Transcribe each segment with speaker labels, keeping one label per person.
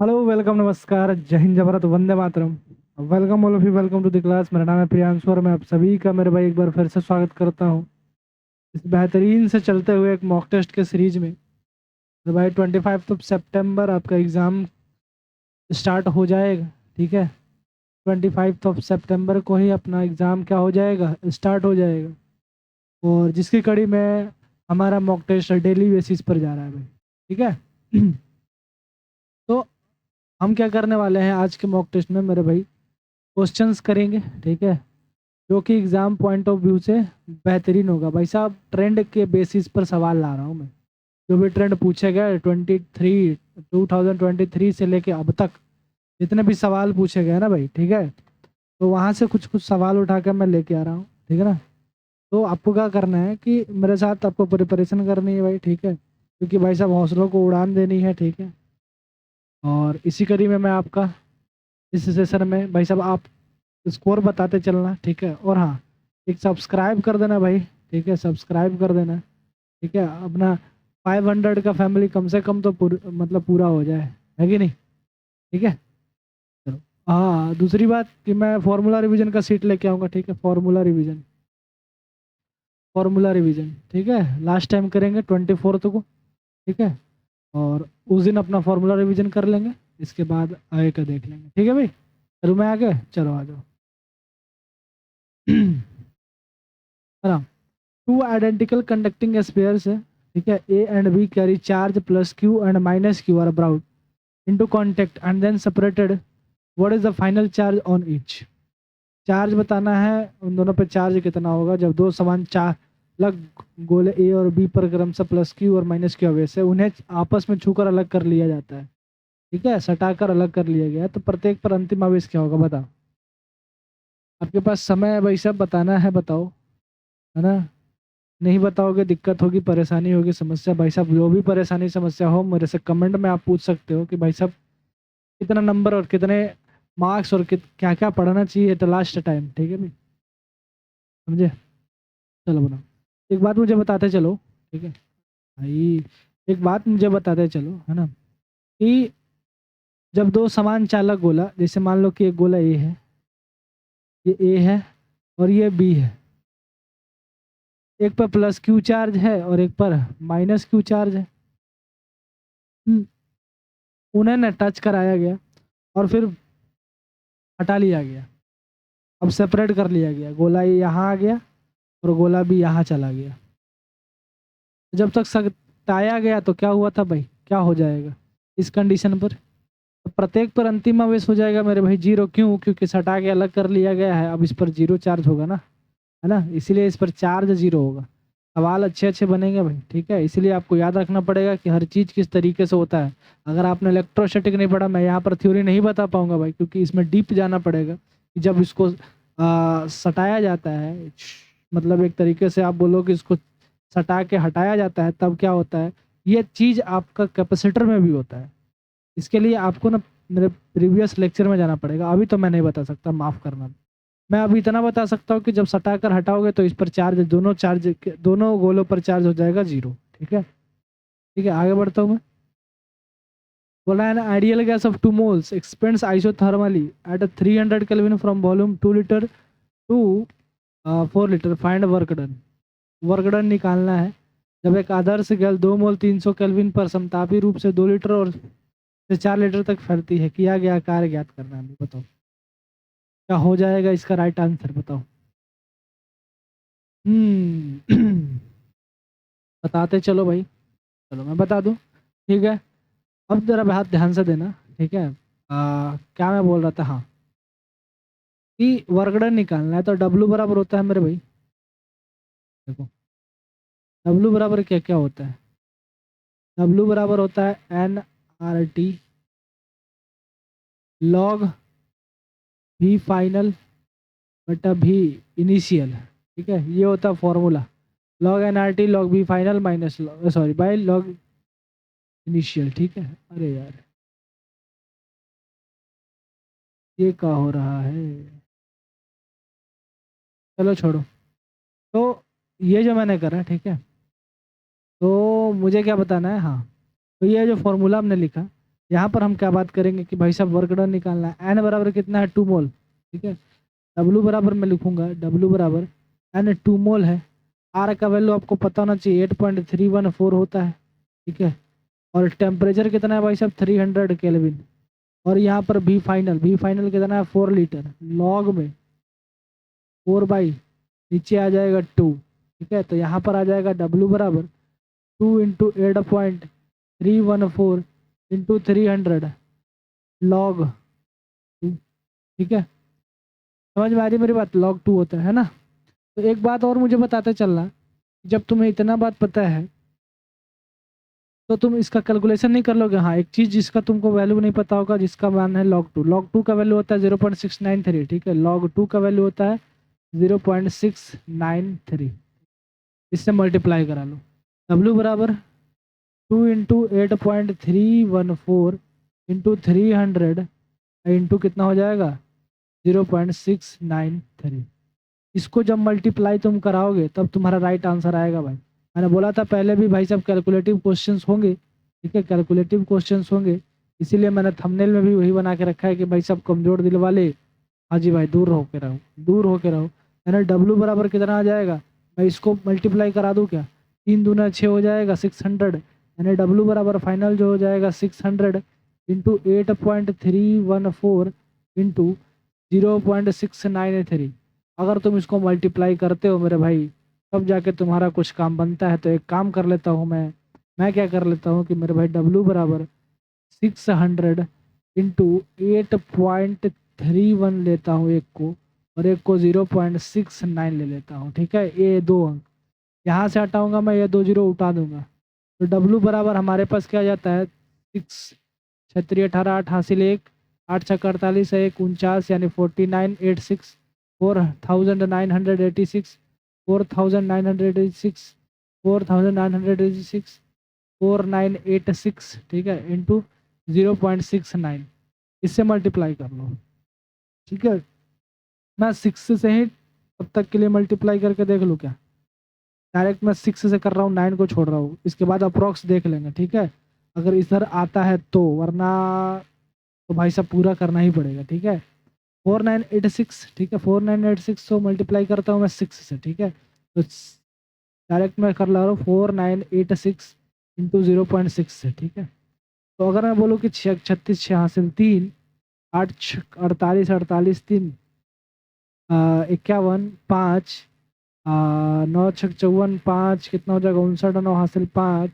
Speaker 1: Hello, welcome, नमस्कार, जय हिंद, जय भारत, वंदे मातरम। Welcome all of you, welcome to the class. मेरा नाम है प्रियांशु और मैं आप सभी का मेरे भाई एक बार फिर से स्वागत करता हूँ इस बेहतरीन से चलते हुए एक मॉक टेस्ट के सीरीज में। तो भाई 25 आपका एग्ज़ाम स्टार्ट हो जाएगा, ठीक है। 25 को ही अपना एग्ज़ाम क्या हो जाएगा, स्टार्ट हो जाएगा। और जिसकी कड़ी में हमारा मॉक टेस्ट डेली बेसिस पर जा रहा है भाई, ठीक है। तो हम क्या करने वाले हैं आज के मॉक टेस्ट में मेरे भाई, क्वेश्चंस करेंगे, ठीक है, जो कि एग्ज़ाम पॉइंट ऑफ व्यू से बेहतरीन होगा। भाई साहब, ट्रेंड के बेसिस पर सवाल ला रहा हूँ मैं। जो भी ट्रेंड पूछे गए 2023 से लेके अब तक जितने भी सवाल पूछे गए ना भाई, ठीक है, तो वहाँ से कुछ कुछ सवाल उठा कर मैं लेके आ रहा हूँ, ठीक है ना। तो आपको क्या करना है कि मेरे साथ आपको प्रिपरेशन करनी है भाई, ठीक है, क्योंकि भाई साहब हौसलों को उड़ान देनी है, ठीक है। और इसी कड़ी में मैं आपका इस सेशन में भाई साहब आप स्कोर बताते चलना, ठीक है। और हाँ, एक सब्सक्राइब कर देना भाई, ठीक है, सब्सक्राइब कर देना, ठीक है। अपना 500 का फैमिली कम से कम तो मतलब पूरा हो जाए, है कि नहीं, ठीक है। चलो, हाँ, दूसरी बात कि मैं फार्मूला रिवीजन का सीट लेके आऊँगा, ठीक है। फार्मूला रिवीजन, ठीक है, लास्ट टाइम करेंगे 24 को, ठीक है। और उस दिन अपना फार्मूला रिवीजन कर लेंगे, इसके बाद आगे का देख लेंगे, ठीक है भाई। चलो मैं आगे, चलो आ जाओ। है ना। टू आइडेंटिकल कंडक्टिंग स्पेयर्स है, ठीक है। A and B carry charge plus q and minus q are brought into contact and then separated. What is the final charge on each. Charge बताना है उन दोनों पे, चार्ज कितना होगा जब दो समान चार अलग गोले ए और बी पर क्रमशः प्लस क्यू और माइनस क्यू आवेश है, उन्हें आपस में छूकर अलग कर लिया जाता है, ठीक है, सटाकर अलग कर लिया गया है, तो प्रत्येक पर अंतिम आवेश क्या होगा बताओ। आपके पास समय है भाई, सब बताना है, बताओ, है ना। नहीं बताओगे दिक्कत होगी, परेशानी होगी, समस्या। भाई साहब जो भी परेशानी समस्या हो मेरे से कमेंट में आप पूछ सकते हो कि भाई साहब कितना नंबर और कितने मार्क्स और क्या क्या पढ़ना चाहिए तो लास्ट टाइम, ठीक है भाई, समझे। चलो बना, एक बात मुझे बताते चलो, ठीक है भाई, एक बात मुझे बताते चलो, है ना, कि जब दो समान चालक गोला, जैसे मान लो कि एक गोला ए है, ये ए है और ये बी है, एक पर प्लस क्यू चार्ज है और एक पर माइनस क्यू चार्ज है। उन्हें न टच कराया गया और फिर हटा लिया गया। अब सेपरेट कर लिया गया, गोला ये यहाँ आ गया और गोला भी यहाँ चला गया। जब तक सटाया गया तो क्या हुआ था भाई, क्या हो जाएगा इस कंडीशन पर, तो प्रत्येक पर अंतिम आवेश हो जाएगा मेरे भाई जीरो। क्यों? क्योंकि सटा के अलग कर लिया गया है, अब इस पर जीरो चार्ज होगा ना, है ना, इसीलिए इस पर चार्ज जीरो होगा। सवाल अच्छे अच्छे बनेंगे भाई, ठीक है। इसीलिए आपको याद रखना पड़ेगा कि हर चीज़ किस तरीके से होता है। अगर आपने इलेक्ट्रोस्टैटिक नहीं पढ़ा, मैं यहाँ पर थ्योरी नहीं बता पाऊंगा भाई, क्योंकि इसमें डीप जाना पड़ेगा कि जब इसको सटाया जाता है, मतलब एक तरीके से आप बोलो कि इसको सटा के हटाया जाता है, तब क्या होता है। ये चीज़ आपका कैपेसिटर में भी होता है। इसके लिए आपको ना मेरे प्रीवियस लेक्चर में जाना पड़ेगा, अभी तो मैं नहीं बता सकता, माफ़ करना। मैं अभी इतना बता सकता हूँ कि जब सटा कर हटाओगे तो इस पर चार्ज, दोनों गोलों पर चार्ज हो जाएगा जीरो, ठीक है। ठीक है, आगे बढ़ता हूँ मैं। बोला an ideal gas of 2 moles expands isothermally at 300 kelvin from volume 2 litre to 4 litre, find work done. Work done निकालना है जब एक आदर्श गैस 2 मोल 300 केल्विन पर समतापी रूप से 2 लीटर और से 4 लीटर तक फैलती है, किया गया कार्य ज्ञात करना है। बताओ क्या हो जाएगा इसका राइट आंसर, बताओ। बताते चलो भाई, चलो मैं बता दूं, ठीक है। अब जरा बात ध्यान से देना, ठीक है। क्या मैं बोल रहा था, हाँ, कि वर्कडन निकालना है तो डब्लू बराबर होता है मेरे भाई, देखो डब्लू बराबर क्या क्या होता है। डब्लू बराबर होता है NRT लॉग भी फाइनल बटा भी इनिशियल, ठीक है, ये होता है फॉर्मूला। लॉग NRT लॉग भी final minus sorry by log initial, ठीक है। अरे यार ये क्या हो रहा है, चलो छोड़ो। तो ये जो मैंने करा, ठीक है, तो मुझे क्या बताना है, हाँ, तो ये जो फॉर्मूला हमने लिखा, यहाँ पर हम क्या बात करेंगे कि भाई साहब वर्क डन निकालना है। एन बराबर कितना है 2 मोल, ठीक है। डब्लू बराबर मैं लिखूंगा डब्लू बराबर एन 2 मोल है। आर का वैल्यू आपको पता होना चाहिए 8.314 होता है, ठीक है। और टेम्परेचर कितना है भाई साहब 300 केल्विन। और यहाँ पर भी फाइनल कितना है 4 लीटर लॉग में 4 नीचे आ जाएगा 2, ठीक है। तो यहाँ पर आ जाएगा डब्लू बराबर 2 इंटू 8.314 इंटू 300 लॉग 2, ठीक है। समझ में आ रही मेरी बात, log 2 होता है ना। तो एक बात और मुझे बताते चलना, जब तुम्हें इतना बात पता है तो तुम इसका कैलकुलेशन नहीं कर लोगे। हाँ, एक चीज़ जिसका तुमको वैल्यू नहीं पता होगा, जिसका मान है log 2 का वैल्यू होता है 0.693, ठीक है। log 2 का वैल्यू होता है 0.693, इससे मल्टीप्लाई करा लो। W बराबर 2 इंटू 8.314 इंटू 300 इंटू कितना हो जाएगा 0.693। इसको जब मल्टीप्लाई तुम कराओगे तब तुम्हारा राइट आंसर आएगा भाई। मैंने बोला था पहले भी भाई सब कैलकुलेटिव क्वेश्चंस होंगे, ठीक है, कैलकुलेटिव क्वेश्चंस होंगे। इसीलिए मैंने थंबनेल में भी वही बना के रखा है कि भाई सब कमजोर दिल वाले, हाँ जी भाई, दूर होके रहो, दूर होके रहो। मैंने डब्लू बराबर कितना आ जाएगा, मैं इसको मल्टीप्लाई करा दूँ क्या, 3 दूना 6 हो जाएगा 600। यानी डब्लू बराबर फाइनल जो हो जाएगा 600 इंटू 8.314 इंटू 0.693। अगर तुम इसको मल्टीप्लाई करते हो मेरे भाई तब जाके तुम्हारा कुछ काम बनता है। तो एक काम कर लेता हूँ मैं क्या कर लेता हूँ कि मेरे भाई डब्लू बराबर 600 इंटू 8.31 लेता हूँ एक को, और एक को 0.69 ले लेता हूँ, ठीक है। ये 2 अंक यहाँ से हटाऊंगा मैं, ये 2 जीरो उठा दूंगा। तो डब्लू बराबर हमारे पास क्या जाता है 6 छत्तीस 18 8 हासिल 1 8 छक्का 48 है 1 49 यानी 4986 4986 4986 4986 4986, ठीक है, इंटू 0.69, इससे मल्टीप्लाई कर लो, ठीक है। मैं 6 से ही तब तक के लिए मल्टीप्लाई करके देख लूँ क्या, डायरेक्ट मैं 6 से कर रहा हूँ, 9 को छोड़ रहा हूँ, इसके बाद अप्रॉक्स देख लेंगे, ठीक है। अगर इधर आता है तो, वरना तो भाई साहब पूरा करना ही पड़ेगा, ठीक है। 4986, ठीक है, 4986 को मल्टीप्लाई करता हूँ मैं 6 से, ठीक है। तो डायरेक्ट मैं कर ला रहा हूँ 4986 इंटू 0.6 से, ठीक है। तो अगर मैं बोलूँ कि 36 6 हासिल 3 8 48 48 3 51 5 9 छक 54 5 कितना हो जाएगा 59 9 हासिल 5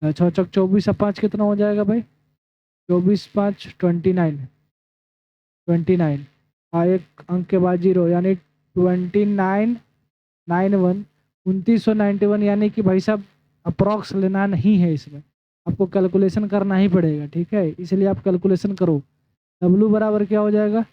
Speaker 1: 6 छक 24 5 कितना हो जाएगा भाई 24 5 29 29 एक अंक के बाद 0 यानी 2991 2991, यानी कि भाई साहब अप्रॉक्स लेना नहीं है, इसमें आपको कैलकुलेशन करना ही पड़ेगा, ठीक है। इसलिए आप कैलकुलेशन करो। डब्लू बराबर क्या हो जाएगा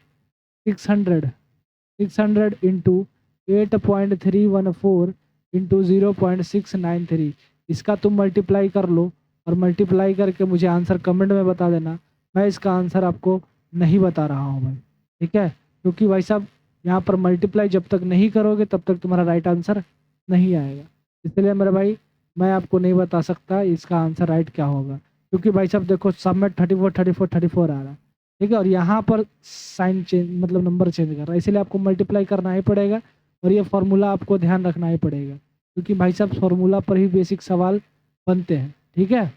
Speaker 1: 600 इंटू 8.314 इंटू 0.693, इसका तुम मल्टीप्लाई कर लो और मल्टीप्लाई करके मुझे आंसर कमेंट में बता देना। मैं इसका आंसर आपको नहीं बता रहा हूँ भाई, ठीक है, क्योंकि भाई साहब यहाँ पर मल्टीप्लाई जब तक नहीं करोगे तब तक तुम्हारा राइट आंसर नहीं आएगा। इसलिए मेरे भाई मैं आपको नहीं बता सकता इसका आंसर राइट क्या होगा, क्योंकि भाई साहब देखो सब में 34 34 34 आ रहा है, ठीक है। और यहाँ पर साइन चेंज मतलब नंबर चेंज कर रहा है, इसलिए आपको मल्टीप्लाई करना ही पड़ेगा। और ये फार्मूला आपको ध्यान रखना ही पड़ेगा, क्योंकि भाई साहब फार्मूला पर ही बेसिक सवाल बनते हैं, ठीक है।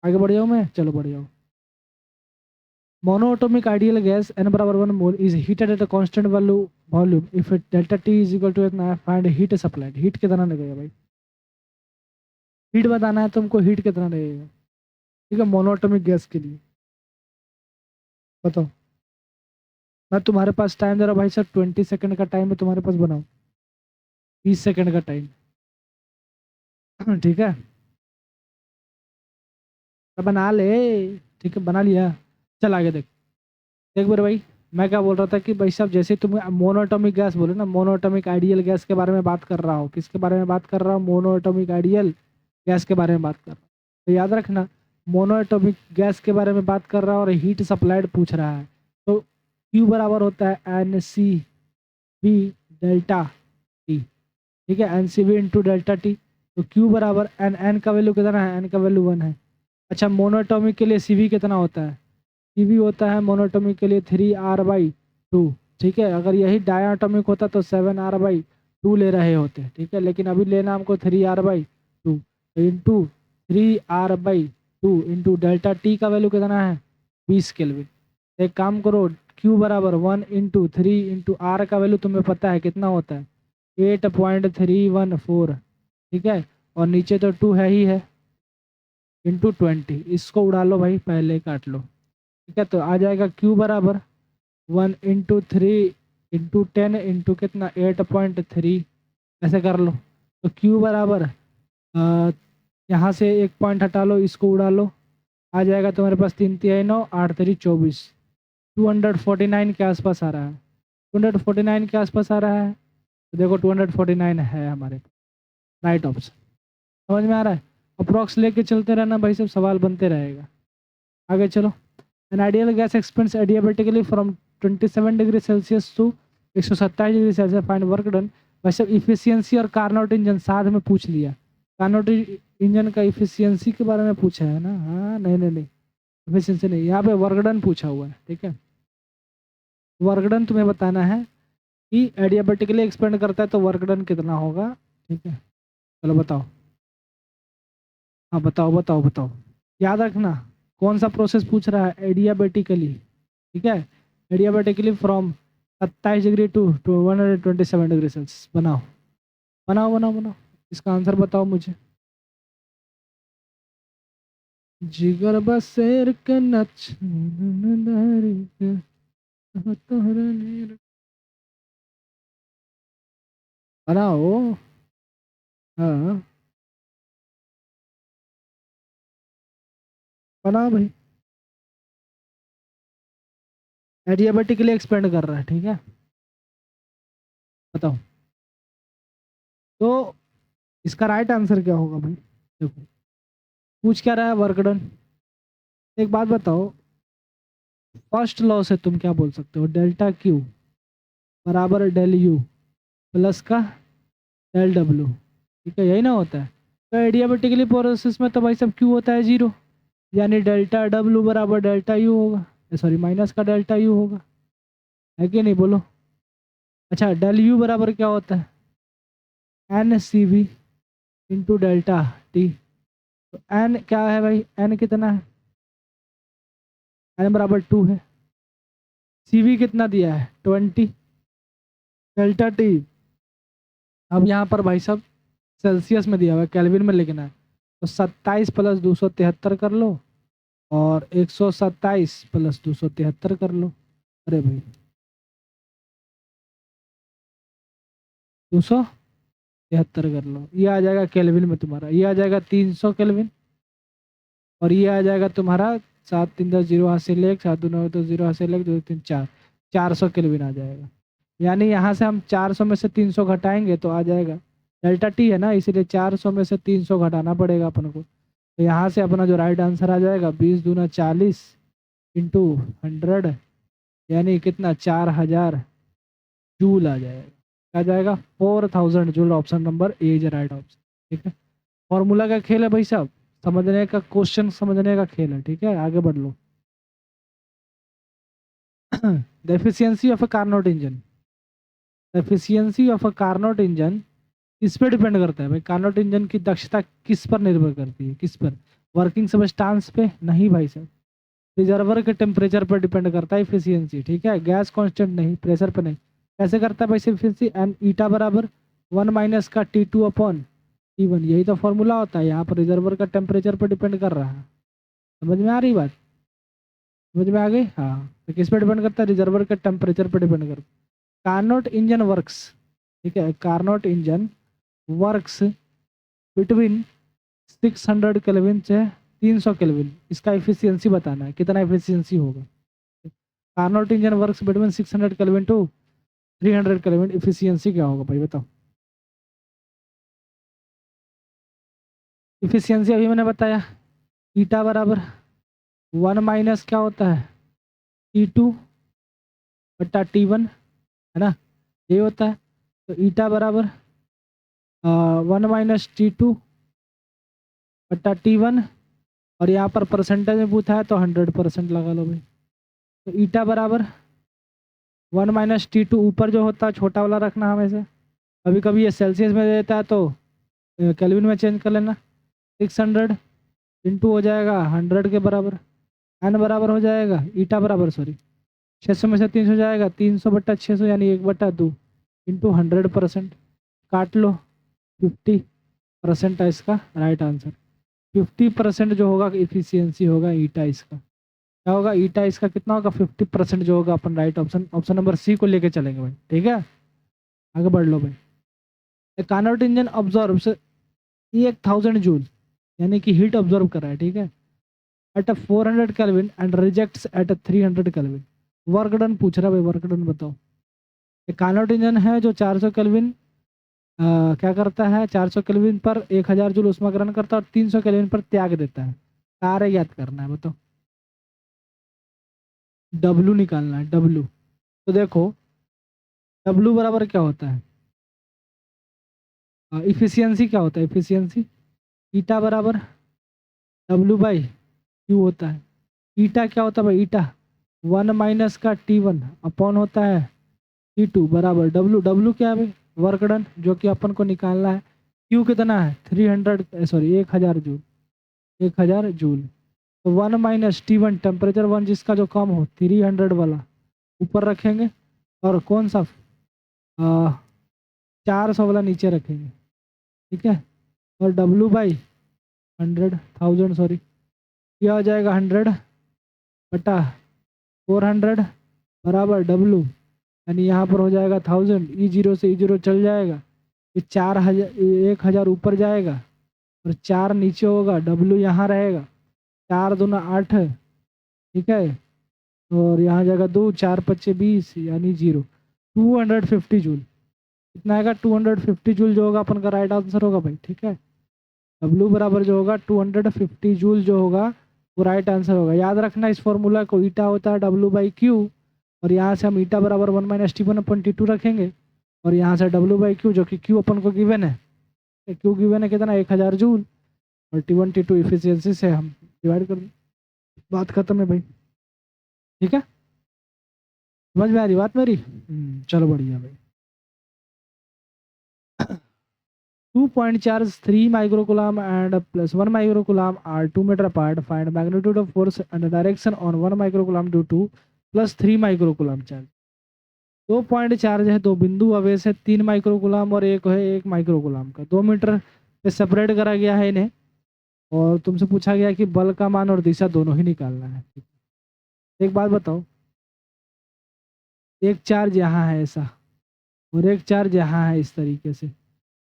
Speaker 1: आगे बढ़ जाऊँ मैं, चलो बढ़ जाओ। मोनोएटॉमिक आइडियल गैस n बराबर 1 mole is heated at a constant value volume if it delta T is equal to इतना, फाइंड हीट सप्लाइड। हीट कितना लगेगा भाई, हीट बताना है तुमको, हीट कितना लगेगा, ठीक है, मोनोएटॉमिक गैस के लिए बताओ। मैं तुम्हारे पास टाइम दे रहा हूँ भाई साहब, 20 सेकंड का टाइम है तुम्हारे पास, बनाओ 30 सेकंड का टाइम, ठीक है। तो बना ले, ठीक है, बना लिया। चल आगे देख, देख मेरे भाई, मैं क्या बोल रहा था कि भाई साहब जैसे तुम मोनोएटॉमिक गैस बोले ना, मोनोएटॉमिक आइडियल गैस के बारे में बात कर रहा हूँ। किसके बारे में बात कर रहा हूँ, मोनोएटॉमिक आइडियल गैस के बारे में बात कर रहा हूँ। तो याद रखना, मोनोएटॉमिक गैस के बारे में बात कर रहा है और हीट सप्लाइड पूछ रहा है। तो Q बराबर होता है NCV डेल्टा टी, ठीक है, NCV इंटू डेल्टा टी। तो Q बराबर एन का वैल्यू कितना है, एन का वैल्यू 1 है, अच्छा मोनोटॉमिक के लिए CV कितना होता है? CV होता है मोनोटॉमिक के लिए 3R/2। ठीक है, अगर यही डायटॉमिक होता तो 7R/2 ले रहे होते। ठीक है, लेकिन अभी लेना हमको 3R/2 into 3R/2 into delta T का वैल्यू कितना है? 20 केल्विन। एक काम करो, Q बराबर 1 इंटू 3 इंटू R का वैल्यू तुम्हें पता है कितना होता है? 8.314। ठीक है, और नीचे तो 2 है ही है, इंटू 20। इसको उड़ा लो भाई, पहले ही काट लो। ठीक है, तो आ जाएगा Q बराबर 1 इंटू 3 इंटू 10 इंटू कितना 8.3। ऐसे कर लो, तो Q बराबर यहाँ से एक पॉइंट हटा लो, इसको उड़ा लो, आ जाएगा तुम्हारे पास 3×3 = 9, 8×3 = 24। 249 के आसपास आ रहा है, 249 के आसपास आ रहा है। तो देखो 249 है हमारे पास, राइट ऑप्शन। समझ में आ रहा है? अप्रॉक्स लेके चलते रहना भाई, सब सवाल बनते रहेगा। आगे चलो। An ideal gas expands adiabatically from 27 degree Celsius to 127 degree Celsius, find work done. भाई सब इफिशियंसी और कार्नोट इंजन साथ में पूछ लिया। कार्नोट इंजन का इफिशियंसी के बारे में पूछा है ना? हाँ, नहीं नहीं नहीं, इफिशियंसी नहीं, यहाँ पे वर्क डन पूछा हुआ है। ठीक है, वर्क डन तुम्हें बताना है कि एडियाबेटिकली एक्सपेंड करता है तो वर्क डन कितना होगा। ठीक है, चलो बताओ। हाँ बताओ बताओ बताओ, याद रखना कौन सा प्रोसेस पूछ रहा है, एडियाबेटिकली। ठीक है, adiabatically from 27 degree to 127 degree Celsius. बनाओ बनाओ बनाओ बनाओ, इसका आंसर बताओ मुझे। जिगर बसेर के नच बनाओ। हाँ बनाओ भाई, एडियाबेटिकली एक्सपेंड कर रहा है। ठीक है, बताओ। तो इसका राइट आंसर क्या होगा भाई? देखो पूछ क्या रहा है, वर्क डन। एक बात बताओ, फर्स्ट लॉ से तुम क्या बोल सकते हो? डेल्टा क्यू बराबर डेल यू प्लस का डेल डब्ल्यू। ठीक है, यही ना होता है? तो एडियाबेटिकली प्रोसेस में तो भाई सब क्यू होता है 0, यानी डेल्टा डब्ल्यू बराबर डेल्टा यू होगा, सॉरी माइनस का डेल्टा यू होगा, है कि नहीं? बोलो। अच्छा डेल यू बराबर क्या होता है? N C V into delta T. तो एन क्या है भाई? एन कितना है? एन बराबर 2 है। सी वी कितना दिया है? 20। डेल्टा टी अब यहाँ पर भाई साहब सेल्सियस में दिया हुआ है, केल्विन में लिखना है। तो 27 + 273 कर लो, और 127 + 273 कर लो। अरे भाई 273 कर लो, ये आ जाएगा केल्विन में तुम्हारा, ये आ जाएगा 300 केल्विन, और ये आ जाएगा तुम्हारा 7×3 = 10, 0 हासिल 1, 7×2 = 0 हासिल 1, 2×3 = 4, 400 केल्विन आ जाएगा। यानी यहाँ से हम 400 में से 300 घटाएंगे तो आ जाएगा, डेल्टा टी है ना, इसीलिए 400 में से 300 घटाना पड़ेगा अपन को। तो यहाँ से अपना जो राइट आंसर आ जाएगा 20×2 = 40 इंटू 100, यानी कितना 4000 जूल आ जाएगा। आ जाएगा 4000 joule. Option number A is right option. ठीक है, फॉर्मूला का खेल है भाई साहब, समझने का, क्वेश्चन समझने का खेल है। ठीक है, आगे बढ़ लो। The efficiency of a Carnot engine, efficiency of a Carnot engine किस पे डिपेंड करता है भाई? कार्नोट इंजन की दक्षता किस पर निर्भर करती है? किस पर? वर्किंग सबस्टांस पे? नहीं भाई साहब, रिजर्वर के टेम्परेचर पर डिपेंड करता है इफिशियंसी। ठीक है, गैस कांस्टेंट नहीं, प्रेशर पे नहीं। कैसे करता है भाई इफिशियंसी? एन ईटा बराबर 1 माइनस का T2 अपॉन T1, यही तो फॉर्मूला होता है। यहाँ पर रिजर्वर का टेम्परेचर पर डिपेंड कर रहा है। समझ में आ रही बात? समझ में आ गई? हाँ, तो किस पे डिपेंड करता है? रिजर्वर के टेम्परेचर पर डिपेंड करता है। कार्नोट इंजन वर्क्स, ठीक है, Carnot engine works between 600 kelvin से 300 केल्विन। इसका इफिशियंसी बताना है, कितना इफिशियंसी होगा। Carnot engine works between 600 kelvin to 300 kelvin, efficiency क्या होगा भाई बताओ? इफिशियंसी अभी मैंने बताया, ईटा बराबर 1 माइनस क्या होता है? T2/T1, है ना, ये होता है। तो ईटा बराबर 1 - T2/T1 और यहाँ पर परसेंटेज में पूछा है तो 100% लगा लो भाई। तो ईटा बराबर 1 - T2, ऊपर जो होता है छोटा वाला रखना हमेशा। कभी कभी ये सेल्सियस में देता है तो केल्विन में चेंज कर लेना। 600 इंटू हो जाएगा 100 के बराबर। एन बराबर हो जाएगा ईटा बराबर 600 में से 300 जाएगा, 300/600 यानी 1/2 इंटू 100%। काट लो, 50% है इसका राइट आंसर। 50% जो होगा इफिशियंसी होगा ईटा इसका। क्या होगा ईटा इसका कितना होगा 50% जो होगा। अपन राइट ऑप्शन नंबर सी को लेके चलेंगे भाई, ठीक है। आगे बढ़ लो भाई। A Carnot engine absorbs 1000 joule यानी कि हीट ऑब्जॉर्व कर रहा है, ठीक है, at 400 kelvin and rejects at 300 kelvin. Work done पूछ रहा है भाई, वर्क डन बताओ। एक कार्नोट इंजन है जो 400 केल्विन क्या करता है, 400 केल्विन पर 1000 जूल ऊष्मा ग्रहण करता है और 300 केल्विन पर त्याग देता है। कार्य याद करना है, बताओ। डब्लू निकालना है, डब्लू। तो देखो डब्लू बराबर क्या होता है, इफिशियंसी क्या होता है, इफिशियंसी ईटा बराबर W/Q होता है। ईटा क्या होता है भाई, ईटा 1 - का T1 अपॉन होता है T2 बराबर डब्लू। डब्लू क्या है भाई, वर्क डन, जो कि अपन को निकालना है। क्यू कितना है 1000 जूल, 1000 जूल। तो 1 - T1 टेम्परेचर 1 जिसका जो कम हो 300 वाला ऊपर रखेंगे और कौन सा 400 वाला नीचे रखेंगे, ठीक है। और W/100 सॉरी, क्या हो जाएगा 100/400 बराबर डब्लू, यानी यहाँ पर हो जाएगा 1000। E0 से E0 चल जाएगा, ये 1000 ऊपर जाएगा और 4 नीचे होगा, डब्लू यहाँ रहेगा। 4 दूना 8, ठीक है, और यहाँ जाएगा 2, 4 × 5 = 20 यानी 0। 250 जूल कितना आएगा, 250 जूल जो होगा अपन का राइट आंसर होगा भाई, ठीक है। डब्लू बराबर जो होगा 250 जूल जो होगा वो राइट आंसर होगा। याद रखना इस फॉर्मूला को, ईटा होता है W/Q और यहाँ से हम ईटा बराबर 1 - T1/T2 रखेंगे और यहाँ से W/Q जो कि Q अपन को गिवन है, Q गिवन है कितना 1000 जूल और T1 T2 इफिशियंसी से हम डिवाइड कर, बात खत्म है भाई, ठीक है। समझ में आ रही बात मेरी, चलो बढ़िया भाई। 2 point charge 3 microcoulomb and plus 1 microcoulomb are 2 meter apart. Find magnitude of force and direction on 1 microcoulomb due to plus 3 microcoulomb charge. 2 point charge है, 2 बिंदु आवेश है, 3 माइक्रोकुलाम और एक है 1 माइक्रोकुलाम का। 2 मीटर पे सेपरेट करा गया है इन्हें और तुमसे पूछा गया कि बल का मान और दिशा दोनों ही निकालना है। एक बात बताओ, एक चार्ज यहाँ है ऐसा और एक चार्ज यहाँ है इस तरीके से,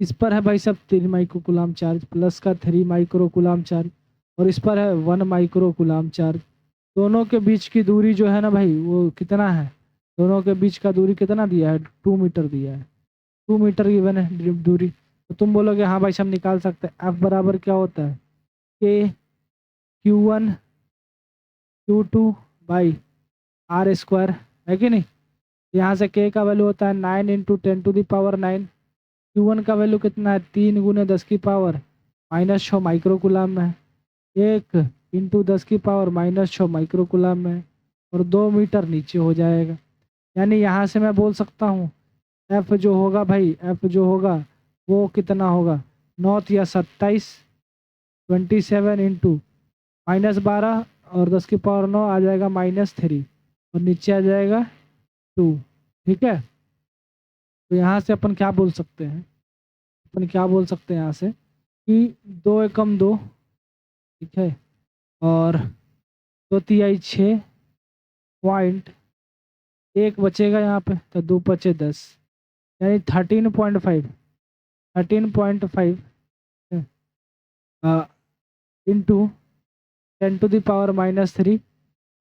Speaker 1: इस पर है भाई सब 3 माइक्रोकुलाम चार्ज प्लस का 3 माइक्रोकुलाम चार्ज और इस पर है 1 माइक्रोकुलाम चार्ज। दोनों के बीच की दूरी जो है ना भाई वो कितना है, दोनों के बीच का दूरी कितना दिया है 2 मीटर दिया है, 2 मीटर गिवन है दूरी। तो तुम बोलोगे हाँ भाई हम निकाल सकते हैं। F बराबर क्या होता है K Q1 Q2/R² है कि नहीं। यहाँ से K का वैल्यू होता है 9 × 10⁹। Q1 का वैल्यू कितना है 3 × 10⁻⁻6 माइक्रोकुलाम में, 1 × 10⁻⁻6 माइक्रोकुलाम में और 2 मीटर नीचे हो जाएगा। यानी यहाँ से मैं बोल सकता हूँ F जो होगा भाई, F जो होगा वो कितना होगा 9 या 27, 27 × -12 और 10⁻9 आ जाएगा -3 और नीचे आ जाएगा 2, ठीक है। तो यहाँ से अपन क्या बोल सकते हैं, अपन क्या बोल सकते हैं यहाँ से कि 2 एकम 2, ठीक है, और 2 तिहाई 6 पॉइंट 1 बचेगा यहाँ पे तो 2 × 5 = 10 यानी 13.5 इंटू 10⁻³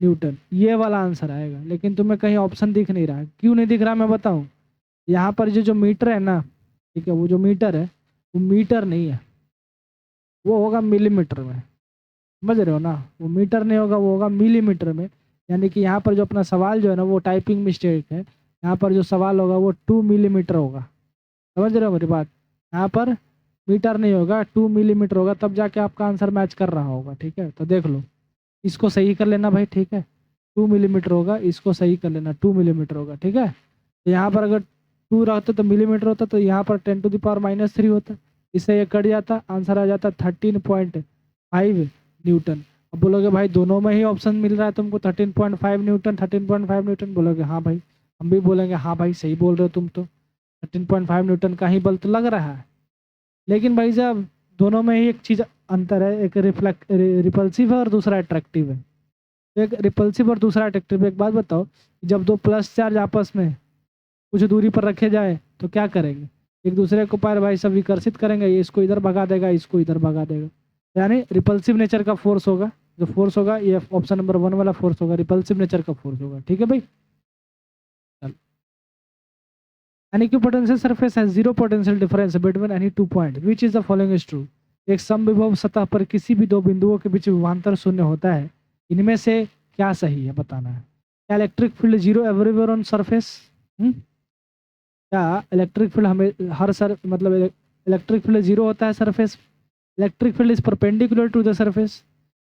Speaker 1: न्यूटन, ये वाला आंसर आएगा। लेकिन तुम्हें कहीं ऑप्शन दिख नहीं रहा, क्यों नहीं दिख रहा मैं बताऊं। यहाँ पर जो मीटर है ना, ठीक है, वो जो मीटर है वो मीटर नहीं है, वो होगा मिलीमीटर में, समझ रहे हो ना। वो मीटर नहीं होगा, वो होगा मिलीमीटर में। यानी कि यहाँ पर जो अपना सवाल जो है ना वो टाइपिंग मिस्टेक है, यहाँ पर जो सवाल होगा वो 2 मिलीमीटर होगा, समझ रहे हो मेरी बात। यहाँ पर मीटर नहीं होगा, 2 मिलीमीटर होगा, तब जाके आपका आंसर मैच कर रहा होगा। ठीक है, तो देख लो, इसको सही कर लेना भाई। ठीक है, 2 मिलीमीटर होगा, इसको सही कर लेना, 2 मिलीमीटर होगा। ठीक है, तो यहाँ पर अगर 2 रहता तो मिलीमीटर होता, तो यहाँ पर 10⁻³ होता, इससे ये कट जाता, आंसर आ जाता 13.5 न्यूटन। अब बोलोगे भाई दोनों में ही ऑप्शन मिल रहा है तुमको 13.5 न्यूटन, 13.5 न्यूटन, बोलोगे हाँ भाई, हम भी बोलेंगे हाँ भाई सही बोल रहे हो तुम, तो 13.5 न्यूटन का ही बल तो लग रहा है। लेकिन भाई साहब दोनों में ही एक चीज़ अंतर है, एक रिपल्सिव है और दूसरा अट्रैक्टिव है। एक रिपल्सिव और दूसरा अट्रैक्टिव। एक बात बताओ, जब दो प्लस चार्ज आपस में कुछ दूरी पर रखे जाए तो क्या करेंगे? एक दूसरे को पर भाई सब विकर्षित करेंगे, ये इसको इधर भगा देगा, इसको इधर भगा देगा, यानी रिपल्सिव नेचर का फोर्स होगा। जो फोर्स होगा ये ऑप्शन नंबर 1 वाला फोर्स होगा, रिपल्सिव नेचर का फोर्स होगा। ठीक है भाई, An equipotential surface has zero potential difference between any 2 points. Which is the following is true? एक समविभव सतह पर किसी भी दो बिंदुओं के बीच विभवांतर शून्य होता है, इनमें से क्या सही है बताना है। क्या electric field zero everywhere on surface? क्या इलेक्ट्रिक फील्ड हमें मतलब इलेक्ट्रिक फील्ड जीरो होता है surface? Electric field is perpendicular to the surface.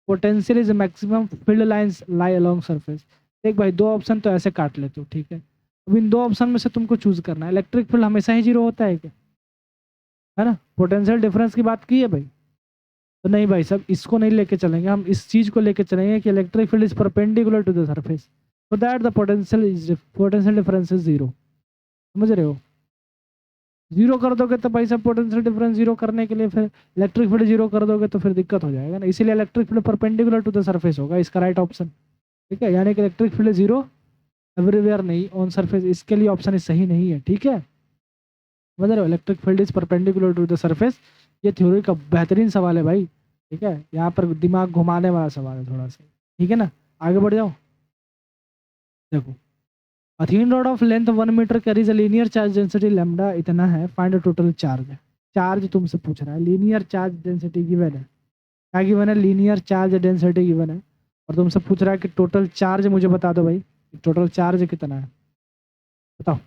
Speaker 1: Potential is maximum field lines lie along surface. देख भाई, दो ऑप्शन तो ऐसे काट लेते हो। ठीक है, अब इन दो ऑप्शन में से तुमको चूज करना है। इलेक्ट्रिक फील्ड हमेशा ही जीरो होता है क्या? है ना, पोटेंशियल डिफरेंस की बात की है भाई, तो नहीं भाई सब, इसको नहीं लेके चलेंगे हम, इस चीज को लेके चलेंगे कि electric field is perpendicular to the surface, so that the potential difference is zero. समझ रहे हो? जीरो कर दोगे तो भाई सब पोटेंशियल डिफरेंस जीरो करने के लिए फिर इलेक्ट्रिक फील्ड जीरो कर दोगे तो फिर दिक्कत हो जाएगा ना, इसीलिए electric field perpendicular to the surface होगा इसका राइट ऑप्शन। ठीक है, यानी कि इलेक्ट्रिक फील्ड जीरो एवरीवेयर नहीं, ऑन सरफेस, इसके लिए ऑप्शन सही नहीं है। ठीक है, समझ रहे हो? Electric field is perpendicular to the surface, ये थ्योरी का बेहतरीन सवाल है भाई। ठीक है, यहाँ पर दिमाग घुमाने वाला सवाल है थोड़ा सा। ठीक है ना, आगे बढ़ जाओ। देखो, a thin rod of length 1 metre carries a linear charge density lambda इतना है, find a total charge। Charge तुमसे पूछ रहा है, लीनियर चार्ज डेंसिटी गिवन है। क्या गिवन है? लीनियर चार्ज डेंसिटी गिवन है, और तुमसे पूछ रहा है कि टोटल चार्ज मुझे बता दो भाई, टोटल चार्ज कितना है बताओ,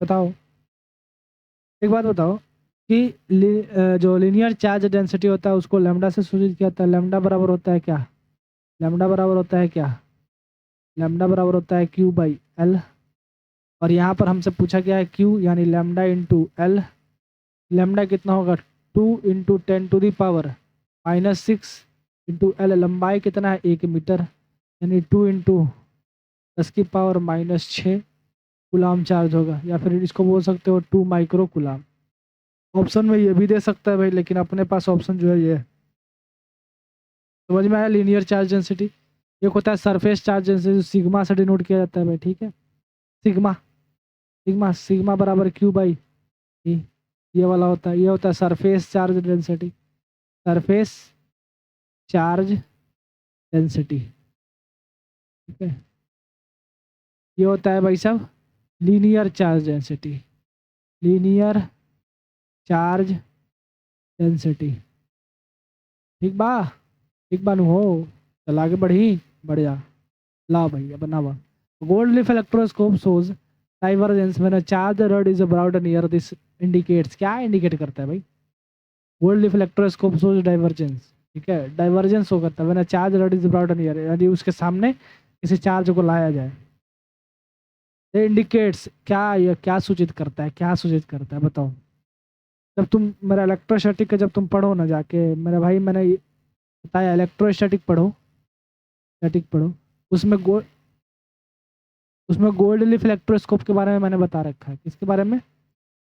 Speaker 1: बताओ। एक बात बताओ कि जो लीनियर चार्ज डेंसिटी होता है उसको लैम्डा से सूचित किया जाता है। लैम्डा बराबर होता है क्या? लैम्डा बराबर होता है क्या? लैम्डा बराबर होता है Q/L, और यहाँ पर हमसे पूछा गया है Q, यानी लैम्डा इंटू एल। लैम्डा कितना होगा? 2 × 10⁻⁻6 इंटू एल। लंबाई कितना है? 1 मीटर, यानी 2 × 10⁻⁻6 गुलाम चार्ज होगा, या फिर इसको बोल सकते हो 2 माइक्रो गुलाम। ऑप्शन में ये भी दे सकता है भाई, लेकिन अपने पास ऑप्शन जो है ये है। समझ में आया? लीनियर चार्ज डेंसिटी एक होता है सरफेस चार्ज डेंसिटी, सिग्मा से डिनोट किया जाता है भाई। ठीक है, सिग्मा सिग्मा सिग्मा बराबर Q/E, ये वाला होता है, ये होता है surface charge density, surface charge density. ठीक है, ये होता है भाई साहब linear charge density, linear charge density. ठीक बा, ठीक बानू हो, चल आगे बढ़ जा, ला भाई अब बनावा। Gold leaf electroscope shows divergence when a charge rod is about near this indicates. क्या इंडिकेट करता है भाई? Gold leaf electroscope shows divergence. ठीक है, डाइवर्जेंस हो करता है when a charge rod is about near, यदि उसके सामने किसी चार्ज को लाया जाए। इंडिकेट्स क्या, ये क्या सूचित करता है? क्या सूचित करता है बताओ? जब तुम मेरा इलेक्ट्रोस्टैटिक का जब तुम पढ़ो ना जाके, मेरा भाई मैंने बताया इलेक्ट्रोस्टैटिक पढ़ो, स्टैटिक पढ़ो, उसमें गोल्ड लीफ इलेक्ट्रोस्कोप के बारे में मैंने बता रखा है। किसके बारे में?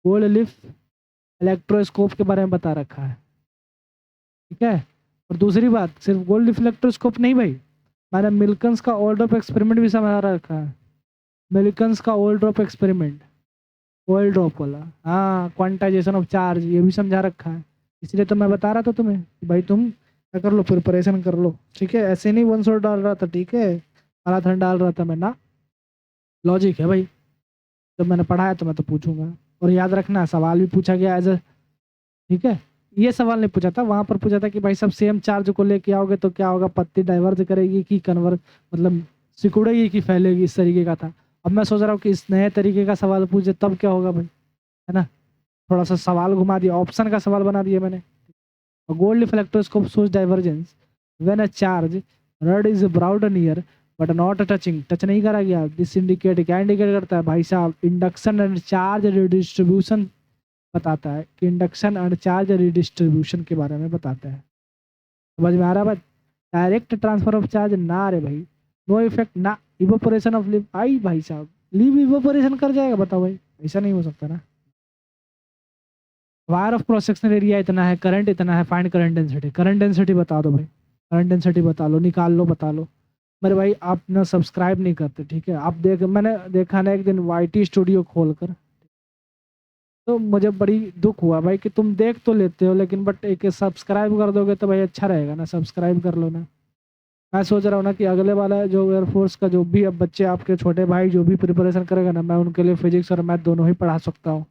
Speaker 1: गोल्ड लीफ इलेक्ट्रोस्कोप के बारे में बता रखा है। ठीक है, और दूसरी बात, सिर्फ गोल्ड लीफ इलेक्ट्रोस्कोप नहीं भाई, मैंने मिल्कन्स का ऑल ड्रॉप एक्सपेरिमेंट भी समझा रखा है। मिल्कन्स का all drop experiment, oil drop वाला, हाँ, क्वांटाइजेशन ऑफ चार्ज, ये भी समझा रखा है। इसलिए तो मैं बता रहा था तुम्हें कि भाई तुम क्या कर लो, प्रिपरेशन कर लो। ठीक है, ऐसे नहीं वन शॉट डाल रहा था। ठीक है, मैराथन डाल रहा था मैं ना, लॉजिक है भाई। जब मैंने पढ़ाया तो मैं तो पूछूंगा, और याद रखना सवाल भी पूछा गया एज ए, ठीक है, ये सवाल नहीं पूछा था, वहां पर पूछा था कि भाई सब सेम चार्ज को लेके आओगे तो क्या होगा, पत्ती डाइवर्ज करेगी कि कन्वर्ज, मतलब सिकुड़ेगी कि फैलेगी, इस तरीके का था। अब मैं सोच रहा हूँ कि इस नए तरीके का सवाल पूछे तब क्या होगा भाई, है ना? थोड़ा सा सवाल घुमा दिया, ऑप्शन का सवाल बना दिया मैंने। Gold electroscope shows divergence when a charge rod is brought near but not touching, touch नहीं करा गया। दिस इंडिकेट, क्या इंडिकेट करता है भाई साहब? इंडक्शन एंड चार्ज रिडिस्ट्रीब्यूशन बताता है, कि इंडक्शन एंड चार्ज रिडिस्ट्रीब्यूशन के बारे में बताता है। समझ में आ रहा है? डायरेक्ट ट्रांसफर ऑफ चार्ज ना रे भाई, नो इफेक्ट ना, इवोपोरेशन ऑफ लिव आई भाई साहब, लिव इवोपोरेशन कर जाएगा, बताओ भाई, ऐसा नहीं हो सकता ना। Wire of cross sectional area इतना है, करंट इतना है, find current density, current density बता दो भाई, करंट डेंसिटी बता लो, निकाल लो, बता लो। मेरे भाई आप ना सब्सक्राइब नहीं करते, ठीक है? आप देख, मैंने देखा ना एक दिन वाईटी स्टूडियो खोलकर, तो मुझे बड़ी दुख हुआ भाई कि तुम देख तो लेते हो लेकिन बट एक सब्सक्राइब कर दोगे तो भाई अच्छा रहेगा ना, सब्सक्राइब कर लो ना। मैं सोच रहा हूँ ना कि अगले वाला जो एयरफोर्स का जो भी अब बच्चे आपके छोटे भाई जो भी प्रिपरेशन करेगा ना, मैं उनके लिए फिजिक्स और मैथ दोनों ही पढ़ा सकता हूँ,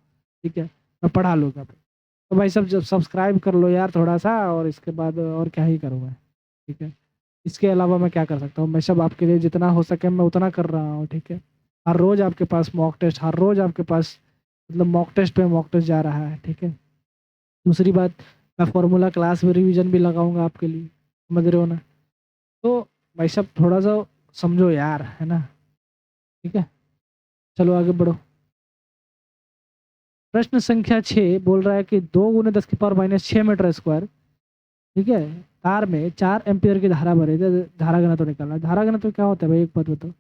Speaker 1: ठीक है? मैं पढ़ा लूँगा। तो भाई सब जब सब्सक्राइब कर लो यार थोड़ा सा, और इसके बाद और क्या ही करूँ मैं, ठीक है? इसके अलावा मैं क्या कर सकता हूँ? मैं सब आपके लिए जितना हो सके मैं उतना कर रहा हूँ, ठीक है? हर रोज़ आपके पास मॉक टेस्ट, हर रोज़ आपके पास मतलब मॉक टेस्ट पे मॉक टेस्ट जा रहा है, ठीक है? दूसरी बात, मैं फार्मूला क्लास में रिवीजन भी लगाऊंगा आपके लिए, समझ रहे हो ना? तो भाई साहब थोड़ा सा समझो यार, है ना? ठीक है, चलो आगे बढ़ो। प्रश्न संख्या 6 बोल रहा है कि 2 × 10⁻⁶ मीटर स्क्वायर, ठीक है, तार में 4 एम्पियर की धारा भरे, धारा घनत्व निकालना है। धारा घनत्व क्या होता है भाई, एक बात बताओ?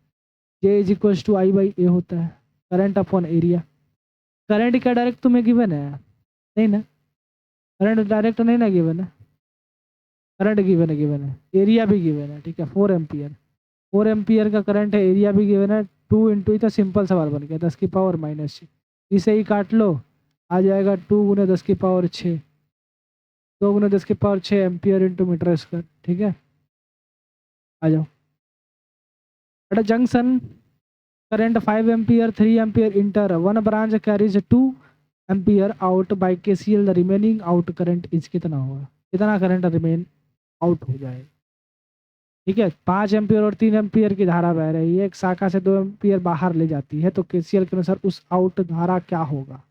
Speaker 1: J = I/A होता है, करंट अपॉन एरिया। करंट क्या डायरेक्ट तुम्हें गिवन है? नहीं ना, करंट डायरेक्ट नहीं ना गिवन है, करंट गिवन है, गिवन है, एरिया भी गिवन है, ठीक है? 4 एम्पियर, 4 एम्पियर का करंट है, एरिया भी गिवन है, 2 × तो सिंपल सवाल बन गया, 10⁻⁻⁶। इसे ही काट लो, आ जाएगा 2 × 10⁻⁶, 2 × 10⁻⁶ एम्पियर इंटू मीटर स्क्वायर, ठीक है? आ जाओ। At a junction current 5 ampere, 3 ampere inter, one branch carries 2 ampere out by KCL, the remaining out current is कितना होगा? कितना करंट रिमेन आउट हो जाए, ठीक है? 5 एम्पियर और 3 एम्पियर की धारा बह रही है, एक शाखा से 2 एम्पियर बाहर ले जाती है, तो KCL के अनुसार उस आउट धारा क्या होगा?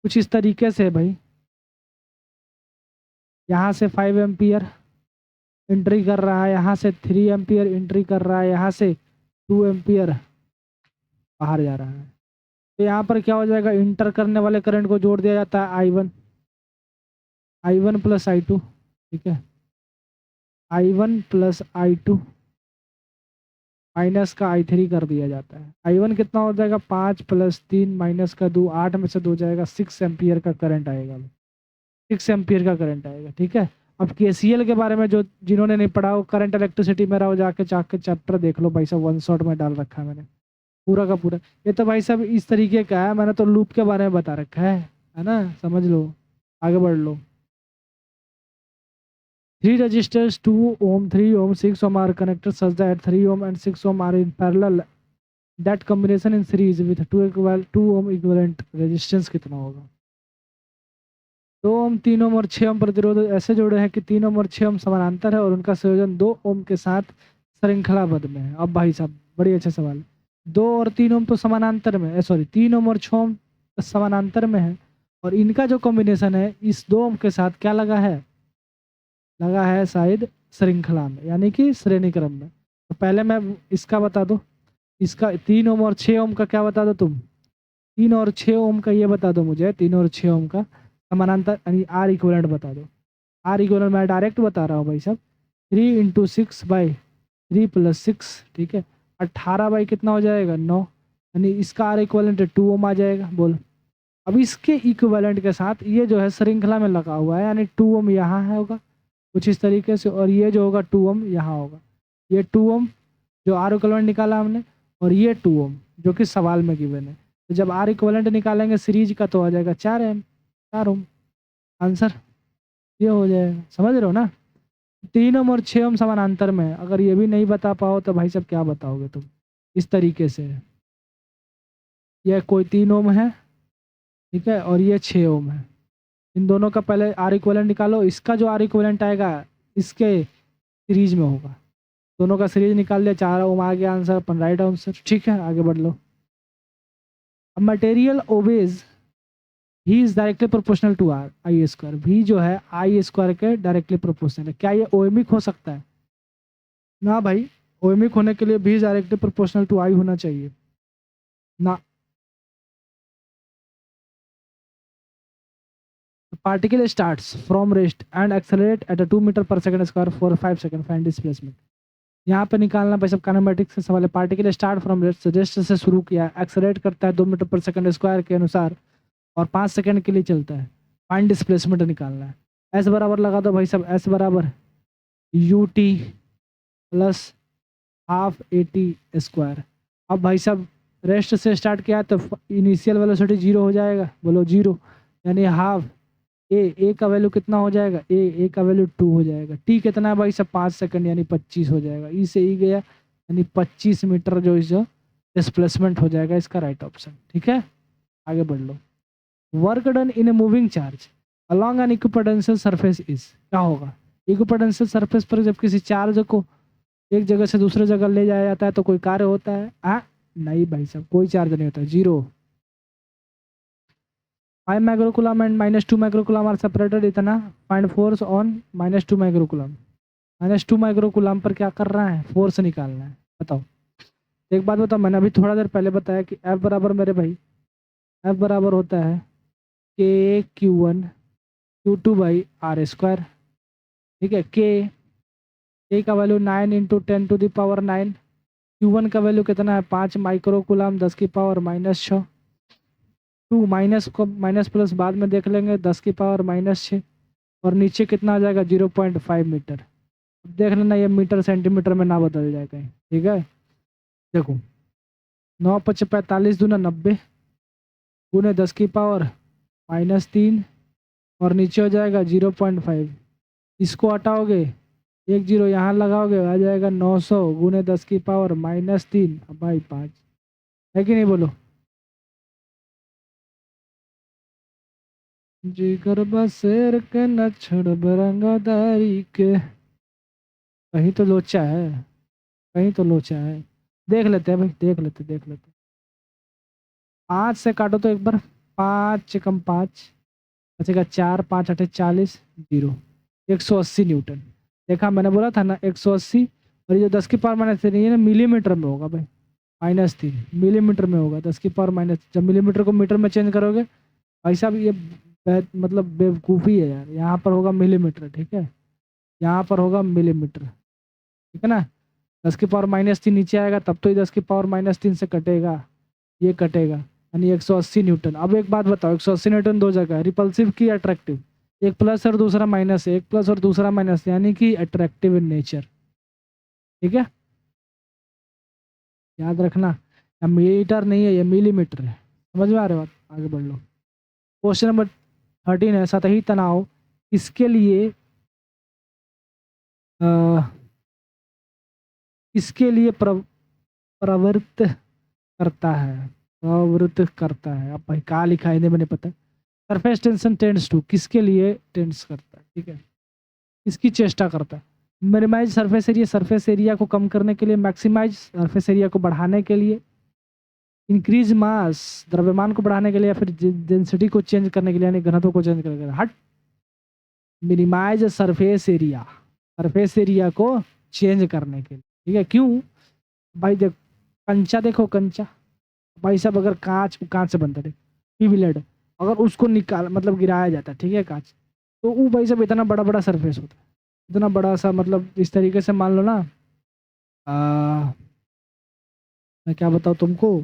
Speaker 1: कुछ इस तरीके से भाई, यहाँ से 5 एम्पियर एंट्री कर रहा है, यहाँ से 3 एम्पियर एंट्री कर रहा है, यहाँ से 2 एम्पियर बाहर जा रहा है। तो यहाँ पर क्या हो जाएगा? इंटर करने वाले करंट को जोड़ दिया जाता है I1, I1 + I2, ठीक है? I1 + I2 माइनस का I3 कर दिया जाता है। I1 कितना हो जाएगा? 5 + 3 माइनस का 2, 8 में से 2 जाएगा, 6 एम्पियर का करंट आएगा, 6 एम्पियर का करंट आएगा, ठीक है? अब KCL के बारे में जो जिन्होंने नहीं पढ़ा, वो करंट इलेक्ट्रिसिटी मेरा वो जाके चैप्टर देख लो भाई साहब, वन शॉट में डाल रखा है मैंने पूरा का पूरा। ये तो भाई साहब इस तरीके का है, मैंने तो लूप के बारे में बता रखा है ना? समझ लो, आगे बढ़ लो। 3 resistors 2 ohm, 3 ohm, 6 ohm are connected such that 3 ohm and 6 ohm are in parallel. That combination in series with 2 ohm equivalent resistance कितना होगा? 2 ओम, 3 ओम और 6 ओम प्रतिरोध ऐसे जोड़े हैं कि 3 ओम और 6 ओम समानांतर है और उनका संयोजन 2 ओम के साथ श्रृंखलाबद्ध में है। अब भाई साहब बड़ी अच्छा सवाल, 2 और 3 ओम तो समानांतर में है, सॉरी 3 ओम और 6 ओम समानांतर में है, और इनका जो कॉम्बिनेशन है इस 2 ओम के साथ क्या लगा है? लगा है शायद श्रृंखला में, यानी कि श्रेणी क्रम में। तो पहले मैं इसका बता दो, इसका 3 ओम और 6 ओम का क्या बता दो तुम? 3 और 6 ओम का ये बता दो मुझे, 3 और 6 ओम का समानांतर यानी आर इक्विवेलेंट बता दो। आर इक्विवेलेंट मैं डायरेक्ट बता रहा हूँ भाई साहब, 3 × 6/3 + 6, ठीक है? 18 बाई कितना हो जाएगा? 9, यानी इसका आर इक्विवेलेंट 2 ओम आ जाएगा। बोल, अब इसके इक्विवेलेंट के साथ ये जो है श्रृंखला में लगा हुआ है, यानी 2 ओम यहाँ है होगा कुछ इस तरीके से, और ये जो होगा 2 ओम यहाँ होगा। ये 2 ओम जो आर इक्विवेलेंट निकाला हमने, और ये 2 ओम जो कि सवाल में गिवन है। तो जब आर इक्विवेलेंट निकालेंगे सीरीज का तो आ जाएगा 4 ओम। आंसर ये हो जाएगा, समझ रहे हो ना? 3 ओम और 6 ओम समानांतर में है। अगर ये भी नहीं बता पाओ तो भाई साहब क्या बताओगे तुम? इस तरीके से यह कोई 3 ओम है, ठीक है, और ये 6 ओम है। इन दोनों का पहले आर इक्विवेलेंट निकालो, इसका जो आर इक्विवेलेंट आएगा इसके सीरीज में होगा, दोनों का सीरीज निकाल लिया, 4 ओम आ गया आंसर, अपन राइट आंसर। ठीक है, आगे बढ़ लो। मटेरियल ओबेज ही is directly proportional to R I square. भी जो है आई स्क्वायर के डायरेक्टली प्रोपोर्शनल है। क्या ये ओमिक हो सकता है? ना भाई, ओमिक होने के लिए भी डायरेक्टली प्रोपोर्शनल टू आई होना चाहिए ना। Particle starts from rest and accelerate at a 2 metre per second square for 5 second, find displacement. यहाँ पे निकालना भाई सब काइनेमेटिक्स का सवाल है। Particle start from rest, rest से शुरू किया, एक्सेलरेट करता है 2 मीटर पर सेकंड स्क्वायर के अनुसार और 5 सेकंड के लिए चलता है। फाइंड डिस्प्लेसमेंट निकालना है। एस बराबर लगा दो भाई सब, एस बराबर U T plus half A T square. अब भाई साहब रेस्ट से स्टार्ट किया तो इनिशियल वेलोसिटी 0 हो जाएगा, बोलो 0, यानी हाफ ए का वैल्यू कितना हो जाएगा, ए का वैल्यू 2 हो जाएगा। टी कितना है भाई साहब, 5 सेकंड यानी 25 हो जाएगा। ई से ई गया यानी 25 मीटर जो इस डिस्प्लेसमेंट हो जाएगा, इसका राइट ऑप्शन। ठीक है, आगे बढ़ लो। Work done in a moving charge along an equipotential surface is, क्या होगा? इक्विपोटेंशियल सरफेस पर जब किसी चार्ज को एक जगह से दूसरे जगह ले जाया जाता है तो कोई कार्य होता है? नहीं भाई साहब, कोई चार्ज नहीं होता, 0। 5 microcoulomb and -2 microcoulomb are separated, इतना find force on -2 microcoulomb. -2 microcoulomb पर क्या कर रहा है, फोर्स निकालना है। बताओ, एक बात बताओ, मैंने अभी थोड़ा देर पहले बताया कि F बराबर मेरे भाई, F बराबर होता है KQ1Q2/R²। ठीक है, के का वैल्यू 9 × 10⁹। Q1 का वैल्यू कितना है, 5 माइक्रोकुलम 10⁻⁻6। 2 माइनस को माइनस प्लस बाद में देख लेंगे, 10⁻⁻6। और नीचे कितना आ जाएगा, 0.5 मीटर। अब देख लेना ये मीटर सेंटीमीटर में ना बदल जाए कहीं। ठीक है, देखो 9 × 5 = 45, दूना 90, गुने 10⁻³ और नीचे हो जाएगा 0.5। इसको हटाओगे, 1 0 यहाँ लगाओगे, आ जाएगा 900 गुने 10⁻³ भाई 5, है कि नहीं बोलो? जिगर बसेर के न छोड़ बरंगदारी के, कहीं तो लोचा है, कहीं तो लोचा है। देख लेते हैं भाई, देख लेते। 5 से काटो तो एक बार, 5 × 5 बचेगा 4, 5 × 8 = 40, 0। 180 न्यूटन। देखा, मैंने बोला था ना 180। और ये जो 10⁻³ ये ना मिलीमीटर में होगा भाई, -3 मिलीमीटर में होगा। 10⁻⁻, जब मिलीमीटर को मीटर में चेंज करोगे भाई साहब, ये मतलब बेवकूफ़ी है यार। यहाँ पर होगा मिलीमीटर, ठीक है, यहाँ पर होगा मिलीमीटर, ठीक है ना। 10⁻³ नीचे आएगा तब तो ये 10⁻³ से कटेगा, ये कटेगा, यानी 180 न्यूटन। अब एक बात बताओ, 180 न्यूटन दो जगह है, रिपल्सिव की अट्रैक्टिव? एक प्लस और दूसरा माइनस है, एक प्लस और दूसरा माइनस, यानी कि अट्रैक्टिव इन नेचर। ठीक है, याद रखना, या मीटर नहीं है, ये मिलीमीटर है। समझ में आ रही बात? आगे बढ़ लो। क्वेश्चन नंबर 13 है, सतही तनाव इसके लिए इसके लिए प्रवृत्त करता है, प्रवृत्त करता है। अब भाई कहाँ लिखा है, इन्हें मैंने पता। सरफेस टेंशन टेंड्स टू, किसके लिए टेंड्स करता है? ठीक है, इसकी चेष्टा करता है। Minimise surface area, surface area को कम करने के लिए। मैक्सिमाइज सरफेस एरिया को बढ़ाने के लिए। इंक्रीज मास, द्रव्यमान को बढ़ाने के लिए, या फिर डेंसिटी को चेंज करने के लिए, यानी घनत्व को चेंज करने के लिए। हट, minimise surface area, surface area को चेंज करने के लिए। ठीक है, क्यों भाई? देख, कंचा देखो, कंचा भाई साहब, अगर कांच से बनता है, पीवीलेड, अगर उसको निकाल मतलब गिराया जाता है, ठीक है, कांच, तो वो भाई साहब इतना बड़ा बड़ा सरफेस होता है, इतना बड़ा सा, मतलब इस तरीके से मान लो ना। मैं क्या बताऊँ तुमको,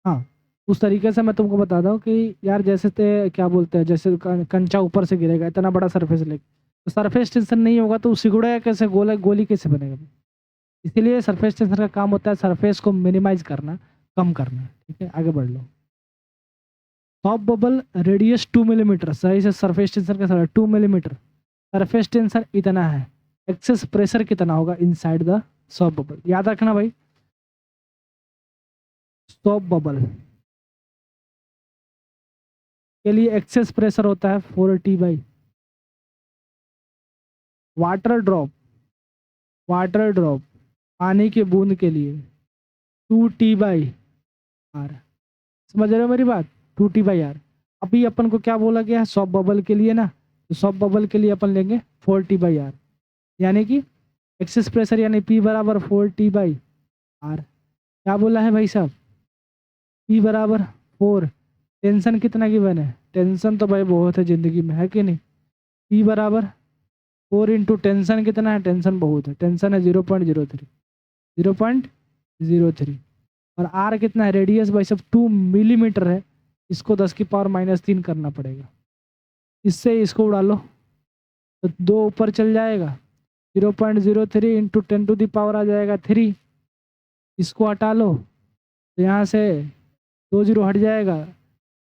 Speaker 1: हाँ, उस तरीके से मैं तुमको बता दूँ कि यार जैसे क्या बोलते हैं, जैसे कंचा ऊपर से गिरेगा, इतना बड़ा सरफेस लेके, तो सरफेस टेंशन नहीं होगा तो सिकुड़ेगा कैसे, गोली कैसे बनेगा? इसीलिए सरफेस टेंशन का काम होता है सरफेस को मिनिमाइज करना, कम करना। ठीक है, आगे बढ़ लो। सॉफ्ट बबल रेडियस 2 मिलीमीटर, सही से सरफेस टेंशन का 2 मिलीमीटर, सरफेस टेंशन इतना है, एक्सेस प्रेशर कितना होगा इनसाइड द सॉफ्ट बबल? याद रखना भाई, सॉफ्ट बबल के लिए एक्सेस प्रेशर होता है 4T/, water drop, water drop पानी की बूंद के लिए 2T/R। समझ रहे हो मेरी बात? 2T/R। अभी अपन को क्या बोला गया है सॉफ्ट बबल के लिए ना, तो सॉफ्ट बबल के लिए अपन लेंगे 4T/R, यानी कि एक्सेस प्रेशर यानी P बराबर 4T/R। क्या बोला है भाई साहब? P बराबर 4। टेंशन कितना गिवन है? टेंशन तो भाई बहुत है ज़िंदगी में, है कि नहीं? P बराबर 4 इंटू टेंशन कितना है? टेंशन बहुत है, टेंशन है 0.03, 0.03। और R कितना है? रेडियस भाई साहब 2 मिलीमीटर है, इसको 10⁻³ करना पड़ेगा। इससे इसको उड़ा लो तो 2 ऊपर चल जाएगा, 0.03 इंटू 10⁻³ आ जाएगा 3। इसको हटा लो तो यहाँ से 2 जीरो हट जाएगा,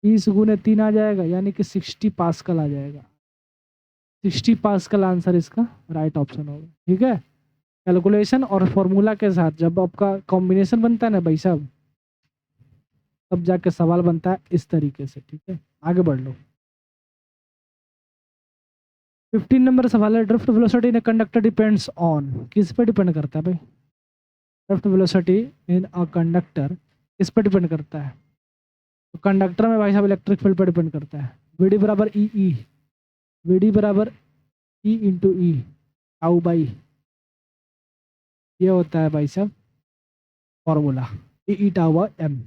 Speaker 1: 30 गुने 3 आ जाएगा, यानी कि 60 पास्कल आ जाएगा। 60 पास्कल आंसर इसका राइट ऑप्शन होगा। ठीक है, कैलकुलेशन और फॉर्मूला के साथ जब आपका कॉम्बिनेशन बनता है ना भाई साहब, तब जाके सवाल बनता है इस तरीके से। ठीक है, आगे बढ़ लो। 15 नंबर सवाल है, drift velocity in a conductor depends on, किस पे डिपेंड करता है भाई? Drift velocity in a conductor किस पे डिपेंड करता है? तो कंडक्टर में भाई साहब इलेक्ट्रिक फील्ड पर डिपेंड करता है। वीडी बराबर ई, वीडी बराबर E into E tau by, ये होता है भाई साहब formula, E tau by M.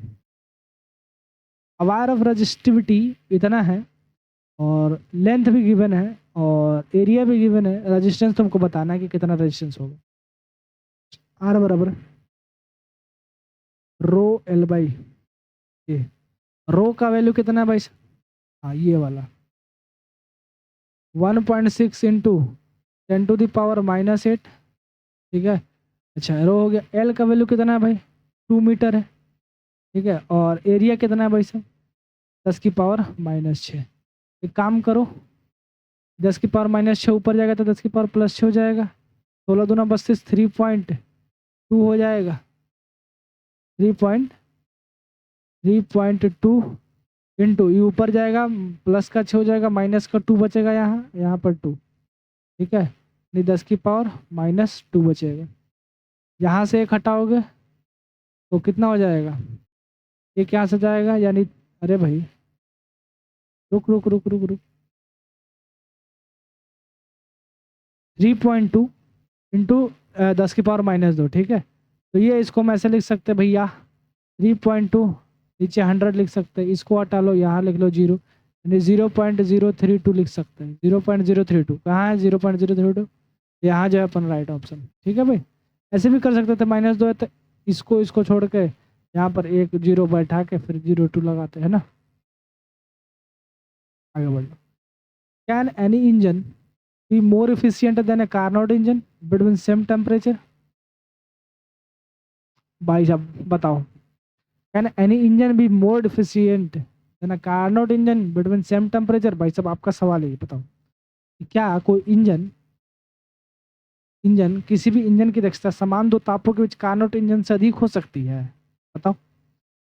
Speaker 1: Wire of resistivity इतना है और लेंथ भी गिवन है और एरिया भी गिवन है। रेजिस्टेंस तुमको बताना है कि कितना रेजिस्टेंस होगा। आर बराबर रो एल बाई ए। रो का वैल्यू कितना है भाई? हाँ ये वाला 1.6 इंटू 10⁻⁻8। ठीक है, अच्छा रो हो गया। एल का वैल्यू कितना है भाई? 2 मीटर है। ठीक है, और एरिया कितना है भाई साहब? 10⁻⁻6। एक काम करो, 10⁻⁻6 ऊपर जाएगा तो 10⁻+6 हो जाएगा, 16 दूना 32, 3.2 हो जाएगा। 3.2 इंटू ये ऊपर जाएगा, प्लस का 6 हो जाएगा, माइनस का 2 बचेगा, यहाँ पर 2। ठीक है, नहीं 10⁻⁻2 बचेगा। यहाँ से एक हटाओगे तो कितना हो जाएगा? ये क्या से जाएगा, यानी अरे भाई रुक रुक रुक रुक रुक 3.2 इंटू 10⁻⁻2। ठीक है, तो ये इसको मैं ऐसे लिख सकते भैया 3.2, नीचे 100 लिख सकते हैं, इसको हटा लो, यहाँ लिख लो 0, यानी 0.032 लिख सकते हैं। 0.032 कहाँ है? 0.032 यहाँ जो है अपन राइट ऑप्शन। ठीक है भाई, ऐसे भी कर सकते थे, -2 है तो इसको छोड़ के यहाँ पर एक 0 बैठा के फिर 0.2 लगाते हैं ना। आगे बढ़ लो। Can any engine be more efficient than a Carnot engine between same temperature? भाई साहब बताओ, can any engine be more efficient than a Carnot engine between same temperature? भाई साहब आपका सवाल है, ये बताओ क्या कोई इंजन किसी भी इंजन की दक्षता समान दो तापों के बीच कार्नोट इंजन से अधिक हो सकती है? बताओ।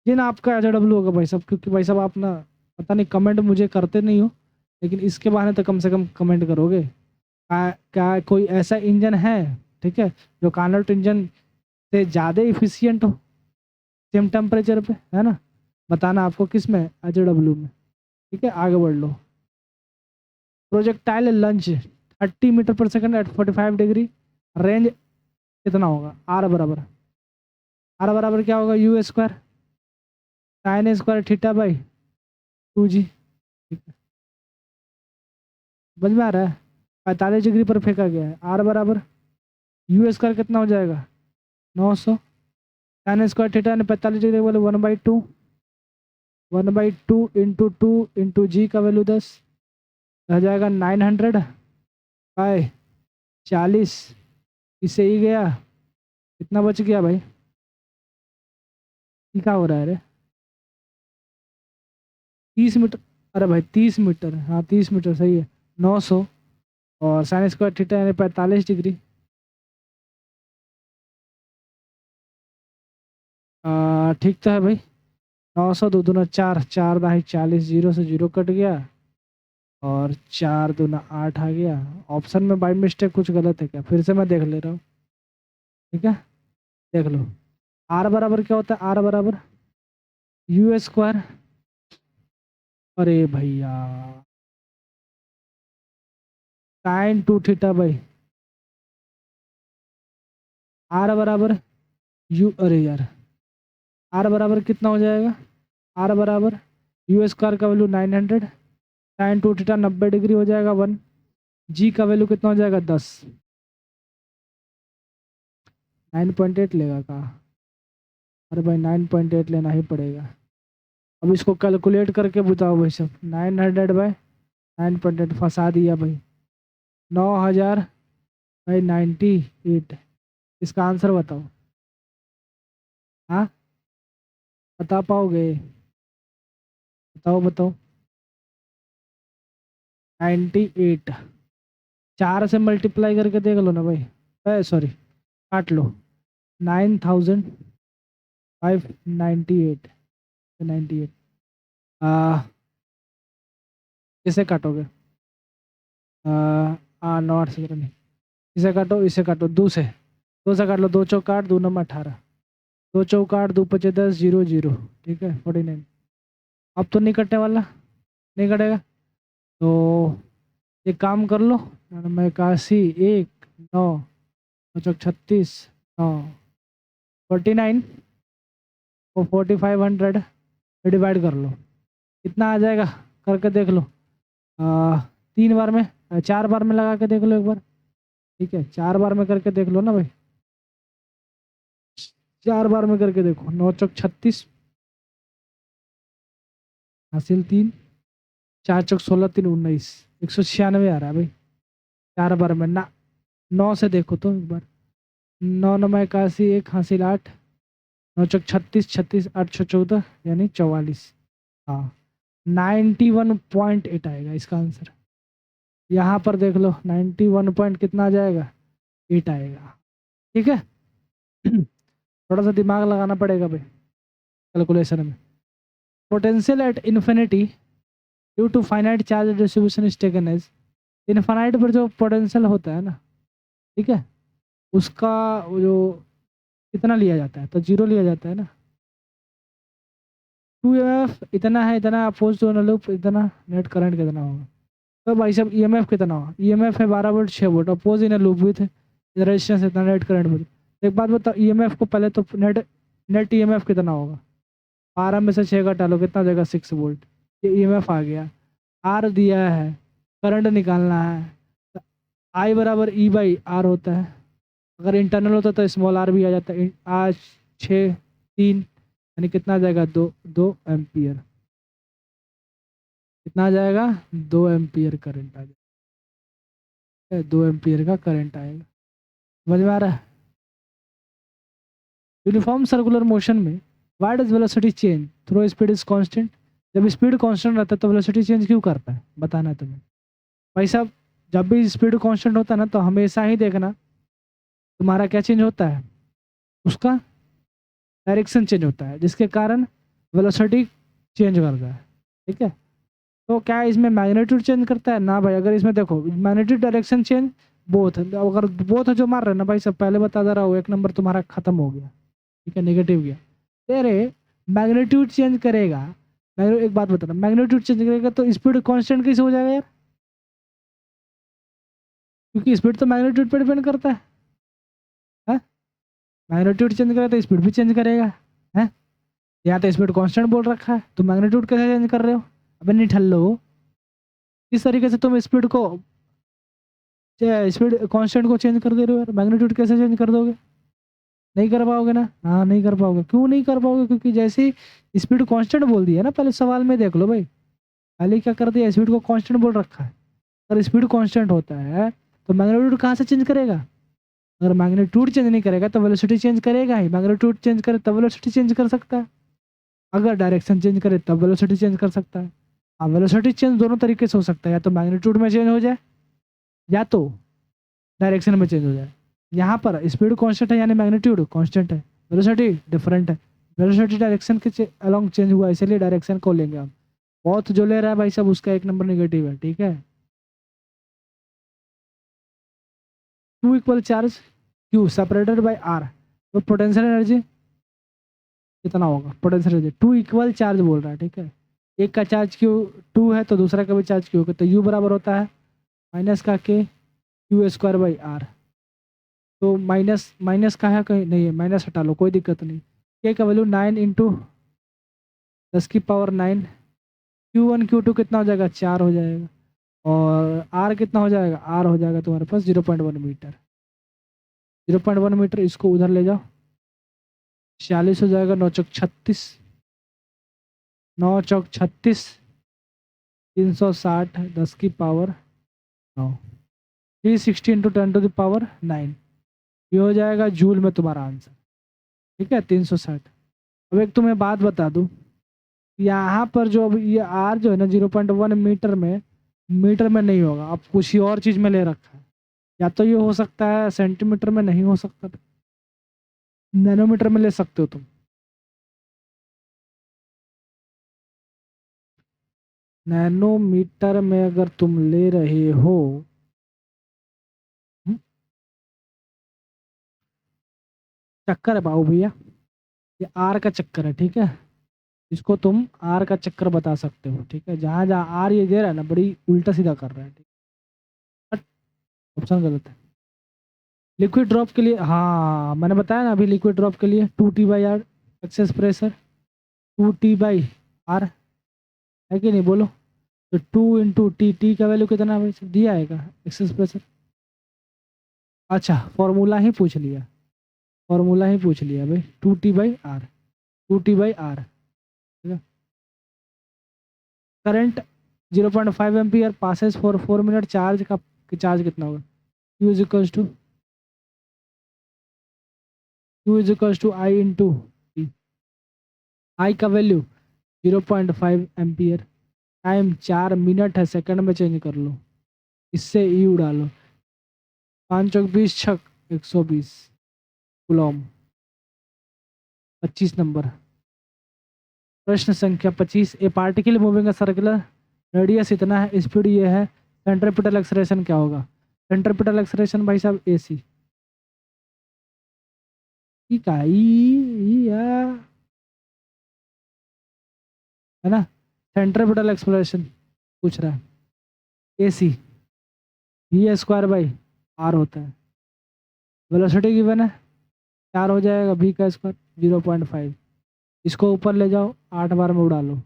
Speaker 1: ये ना आपका एचडब्ल्यू होगा भाई साहब, क्योंकि भाई साहब आप ना पता नहीं कमेंट मुझे करते नहीं हो, लेकिन इसके बहाने तो कम से कम कमेंट करोगे। क्या कोई ऐसा इंजन है, ठीक है, जो कार्नोट इंजन से ज़्यादा इफिशियंट हो सेम टेम्परेचर पे, है ना? बताना आपको किस में, एचडब्ल्यू में। ठीक है, आगे बढ़ लो। Projectile lunch 30 metre per second eight 45 degree, range कितना होगा? आर बराबर क्या होगा? You square sine square theta by 2g। ठीक है, समझ में आ रहा है? 45 डिग्री पर फेंका गया है। आर बराबर यू स्क्वायर कितना हो जाएगा? 900 साइन स्क्वायर थीटा ने 45 डिग्री बोले 1/2, 1/2 इंटू 2 इंटू जी का वैल्यू 10 रह जाएगा 900/40। इससे ही गया, कितना बच गया भाई? ये क्या हो रहा है रे? 30 मीटर, अरे भाई 30 मीटर, हाँ 30 मीटर सही है। 900 और साइन स्क्वायर थीटा यानी 45 डिग्री। ठीक तो है भाई। 900 दो दूना 4, 4 दाही 40, 0 से 0 कट गया और 4 दूना 8 आ गया। ऑप्शन में बाई मिस्टेक कुछ गलत है क्या? फिर से मैं देख ले रहा हूँ। ठीक है, देख लो। आर बराबर क्या होता है? आर बराबर यू स्क्वायर। अरे भैया, साइन 2 थीटा बाई आर बराबर यू। अरे यार, आर बराबर कितना हो जाएगा? आर बराबर यू स्क्वायर का वैल्यू 900, साइन 2 थीटा 90 डिग्री हो जाएगा 1। जी का वैल्यू कितना हो जाएगा? 10। 9.8 लेगा कहा? अरे भाई 9.8 लेना ही पड़ेगा। अब इसको कैलकुलेट करके बताओ भाई सब। 900/9.8 फंसा दिया भाई। 9000/98। इसका आंसर बताओ। हाँ, बता पाओगे? बताओ बताओ। 98। 4 से मल्टीप्लाई करके देख लो ना भाई। सॉरी, काट लो। 9598। इसे काटोगे? नॉट से नहीं। इसे काटो, इसे काटो। 2 से, 2 से काट लो। 2 चौक 8, 2 नंबर 18। 2 चौक 8, 2 पचे 10, 0 0। ठीक है, 49। अब तो नहीं कटने वाला, नहीं कटेगा। तो एक काम कर लो। मैं 81, 1, 9, 36, 9, 49 को 4500 डिवाइड कर लो। कितना आ जाएगा? करके देख लो। 3 बार में, 4 बार में लगा के देख लो एक बार। ठीक है, 4 बार में करके देख लो ना भाई। 4 बार में करके देखो। 9 चौक 36, हासिल 3, 4 चौक 16, 3 19, 196 आ रहा है भाई 4 बार में ना। 9 से देखो तो एक बार। 9 9 81, 1 हासिल 8, 9 चौक 36, 36 8 6 14 यानी 44। हाँ, 91.8 आएगा इसका आंसर। यहाँ पर देख लो 91 पॉइंट कितना आ जाएगा? 8 आएगा। ठीक है। थोड़ा सा दिमाग लगाना पड़ेगा भाई कैलकुलेशन में। Potential at infinity due to finite charge distribution is taken as. Infinite पर जो पोटेंशियल होता है ना, ठीक है, उसका वो जो कितना लिया जाता है? तो 0 लिया जाता है ना। 2 EMF इतना है, इतना अपोज टू लूप, इतना नेट करंट कितना होगा? तो भाई साहब EMF कितना होगा? EMF है 12 volt 6 volt, oppose in loop with resistance इतना, नेट करंट में। एक बात बताओ, EMF को पहले तो नेट नेट EMF कितना होगा? 12 में से 6 घटा लो, कितना देगा? 6 वोल्ट। ये EMF आ गया। आर दिया है, करंट निकालना है। आई बराबर E/R होता है। अगर इंटरनल होता तो स्मॉल आर भी आ जाता है। आज 6 3 यानी कितना आ जाएगा? 2 एम्पियर। कितना आ जाएगा? 2 एम्पियर करंट आ जाएगा। 2 एम्पियर का करंट आएगा। समझ में आ रहा है? यूनिफॉर्म सर्कुलर मोशन में why does velocity change though speed is constant. जब स्पीड कांस्टेंट रहता है तो वेलोसिटी चेंज क्यों करता है? बताना है तुम्हें भाई साहब। जब भी स्पीड कांस्टेंट होता है ना, तो हमेशा ही देखना तुम्हारा क्या चेंज होता है? उसका डायरेक्शन चेंज होता है, जिसके कारण वेलोसिटी चेंज करता है। ठीक है, तो क्या इसमें मैग्नीट्यूड चेंज करता है ना भाई? अगर इसमें देखो मैग्नीट्यूड डायरेक्शन चेंज बोथ, अगर बोथ जो मार रहे हैं ना भाई सब, पहले बता दे रहा हूँ, 1 नंबर तुम्हारा खत्म हो गया। ठीक है, नेगेटिव गया तेरे। मैग्नीट्यूड चेंज करेगा। एक बात बताना, मैग्नीट्यूड चेंज करेगा तो स्पीड कांस्टेंट कैसे हो जाएगा यार? क्योंकि स्पीड तो मैग्नीट्यूड पर डिपेंड करता है। मैग्नीट्यूड चेंज करेगा तो स्पीड भी चेंज करेगा है। यहाँ तो स्पीड कांस्टेंट बोल रखा है, तो मैग्नीट्यूड कैसे चेंज कर रहे हो? अबे नहीं ठल्लो, किस तरीके से तुम स्पीड को, स्पीड कांस्टेंट को चेंज कर दे रहे हो यार? मैग्नीट्यूड कैसे चेंज कर दोगे? नहीं कर पाओगे ना। हाँ, नहीं कर पाओगे। क्यों नहीं कर पाओगे? क्योंकि जैसे ही स्पीड कांस्टेंट बोल दिया ना, पहले सवाल में देख लो भाई, पहले क्या कर दिया? स्पीड को कांस्टेंट बोल रखा है। अगर स्पीड कांस्टेंट होता है तो मैग्नीट्यूड कहाँ से चेंज करेगा? अगर मैग्नीट्यूड चेंज नहीं करेगा तो वेलोसिटी चेंज करेगा ही। मैग्नीट्यूड चेंज करे तब वेलोसिटी चेंज कर सकता है। अगर डायरेक्शन चेंज करे तब वेलोसिटी चेंज कर सकता है। हाँ, वेलोसिटी चेंज दोनों तरीके से हो सकता है, या तो मैग्नीट्यूड में चेंज हो जाए या तो डायरेक्शन में चेंज हो जाए। यहाँ पर स्पीड कांस्टेंट है यानी मैग्नीट्यूड कांस्टेंट है, वेलोसिटी डिफरेंट है। वेलोसिटी डायरेक्शन के अलोंग चेंज हुआ, इसीलिए डायरेक्शन को लेंगे हम। बहुत जो ले रहा है भाई साहब उसका 1 नंबर नेगेटिव है, ठीक है। Two equal charge Q separated by R, तो पोटेंशियल एनर्जी कितना होगा, potential energy two equal charge बोल रहा है, ठीक है। एक का चार्ज क्यू टू है तो दूसरा का भी चार्ज क्यू है, तो यू बराबर होता है माइनस का के क्यू स्क्वायर बाई आर। तो माइनस माइनस का है कहीं नहीं है, माइनस हटा लो कोई दिक्कत नहीं। के का वैल्यू 9 इंटू 10⁻9, Q1 Q2 कितना हो जाएगा 4 हो जाएगा, और आर कितना हो जाएगा, आर हो जाएगा तुम्हारे पास 0.1 मीटर। 0.1 मीटर इसको उधर ले जाओ, 46 हो जाएगा, 9 चौक 36, 9 चौक 36, 360 10⁻9, 360 इंटू 10⁻9, ये हो जाएगा जूल में तुम्हारा आंसर, ठीक है 360। अब एक तुम्हें बात बता दूं, यहाँ पर जो अब ये आर जो है ना 0.1 मीटर में नहीं होगा, अब कुछ और चीज में ले रखा है, या तो ये हो सकता है सेंटीमीटर में, नहीं हो सकता नैनोमीटर में ले सकते हो तुम। नैनोमीटर में अगर तुम ले रहे हो, हम्म, चक्कर है बाबू भैया, ये आर का चक्कर है, ठीक है। इसको तुम आर का चक्कर बता सकते हो, ठीक है। जहां जहां आर ये दे रहा है ना, बड़ी उल्टा सीधा कर रहा है, ठीक है, ऑप्शन गलत है। लिक्विड ड्रॉप के लिए, हाँ मैंने बताया ना अभी, लिक्विड ड्रॉप के लिए 2T/R एक्सेस प्रेशर, 2T/R है कि नहीं बोलो। तो 2 × T का वैल्यू कितना है भाई दिया है का एक्सेस प्रेशर। अच्छा फॉर्मूला ही पूछ लिया, फॉर्मूला ही पूछ लिया भाई, 2T/R, 2T/R, ठीक है। Current 0.5 ampere passes for 4 minute, charge का चार्ज कितना होगा, Q is equals to I into T. I का वैल्यू 0.5 एम्पियर, टाइम 4 मिनट है, सेकंड में चेंज कर लो, इससे यू डालो, 5 चौक 20 छक 120 कूलॉम। 25 नंबर प्रश्न संख्या 25, ए पार्टिकल मूविंग सर्कुलर रेडियस इतना है, स्पीड ये है, सेंट्रीपिटल एक्सलेरेशन क्या होगा। सेंट्रीपिटल एक्सलेरेशन भाई साहब AC, ठीक है है ना। सेंट्रीपिटल एक्सलेरेशन पूछ रहा है, AC V² होता है, वेलोसिटी गिवन है 4 हो जाएगा, V का स्क्वायर 0.5, इसको ऊपर ले जाओ 8 बार में उड़ा लो,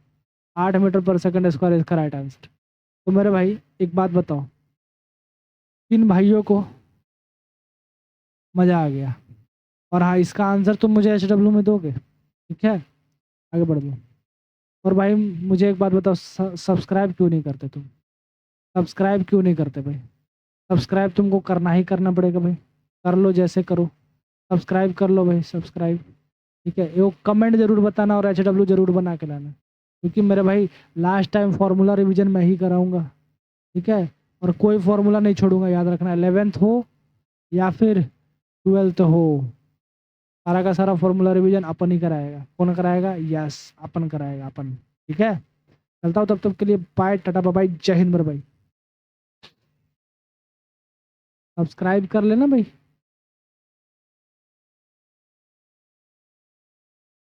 Speaker 1: 8 मीटर पर सेकंड स्क्वायर इसका राइट आंसर। तो मेरे भाई एक बात बताओ, इन भाइयों को मज़ा आ गया, और हाँ इसका आंसर तुम मुझे HW में दोगे, ठीक है आगे बढ़ दो। और भाई मुझे एक बात बताओ, सब्सक्राइब क्यों नहीं करते तुम, सब्सक्राइब क्यों नहीं करते भाई। सब्सक्राइब तुमको करना ही करना पड़ेगा भाई, कर लो जैसे करो, सब्सक्राइब कर लो भाई, सब्सक्राइब, ठीक है। वो कमेंट जरूर बताना और HW जरूर बना के लाना, क्योंकि मेरे भाई लास्ट टाइम फार्मूला रिवीजन मैं ही कराऊंगा, ठीक है। और कोई फार्मूला नहीं छोड़ूंगा, याद रखना, 11th हो या फिर 12th हो, सारा का सारा फार्मूला रिवीजन अपन ही कराएगा। कौन कराएगा, यस अपन कराएगा अपन, ठीक है। चलता हूँ तब तक के लिए, बाय टाटा बाय, जय हिंद मेरे भाई। सब्सक्राइब कर लेना भाई।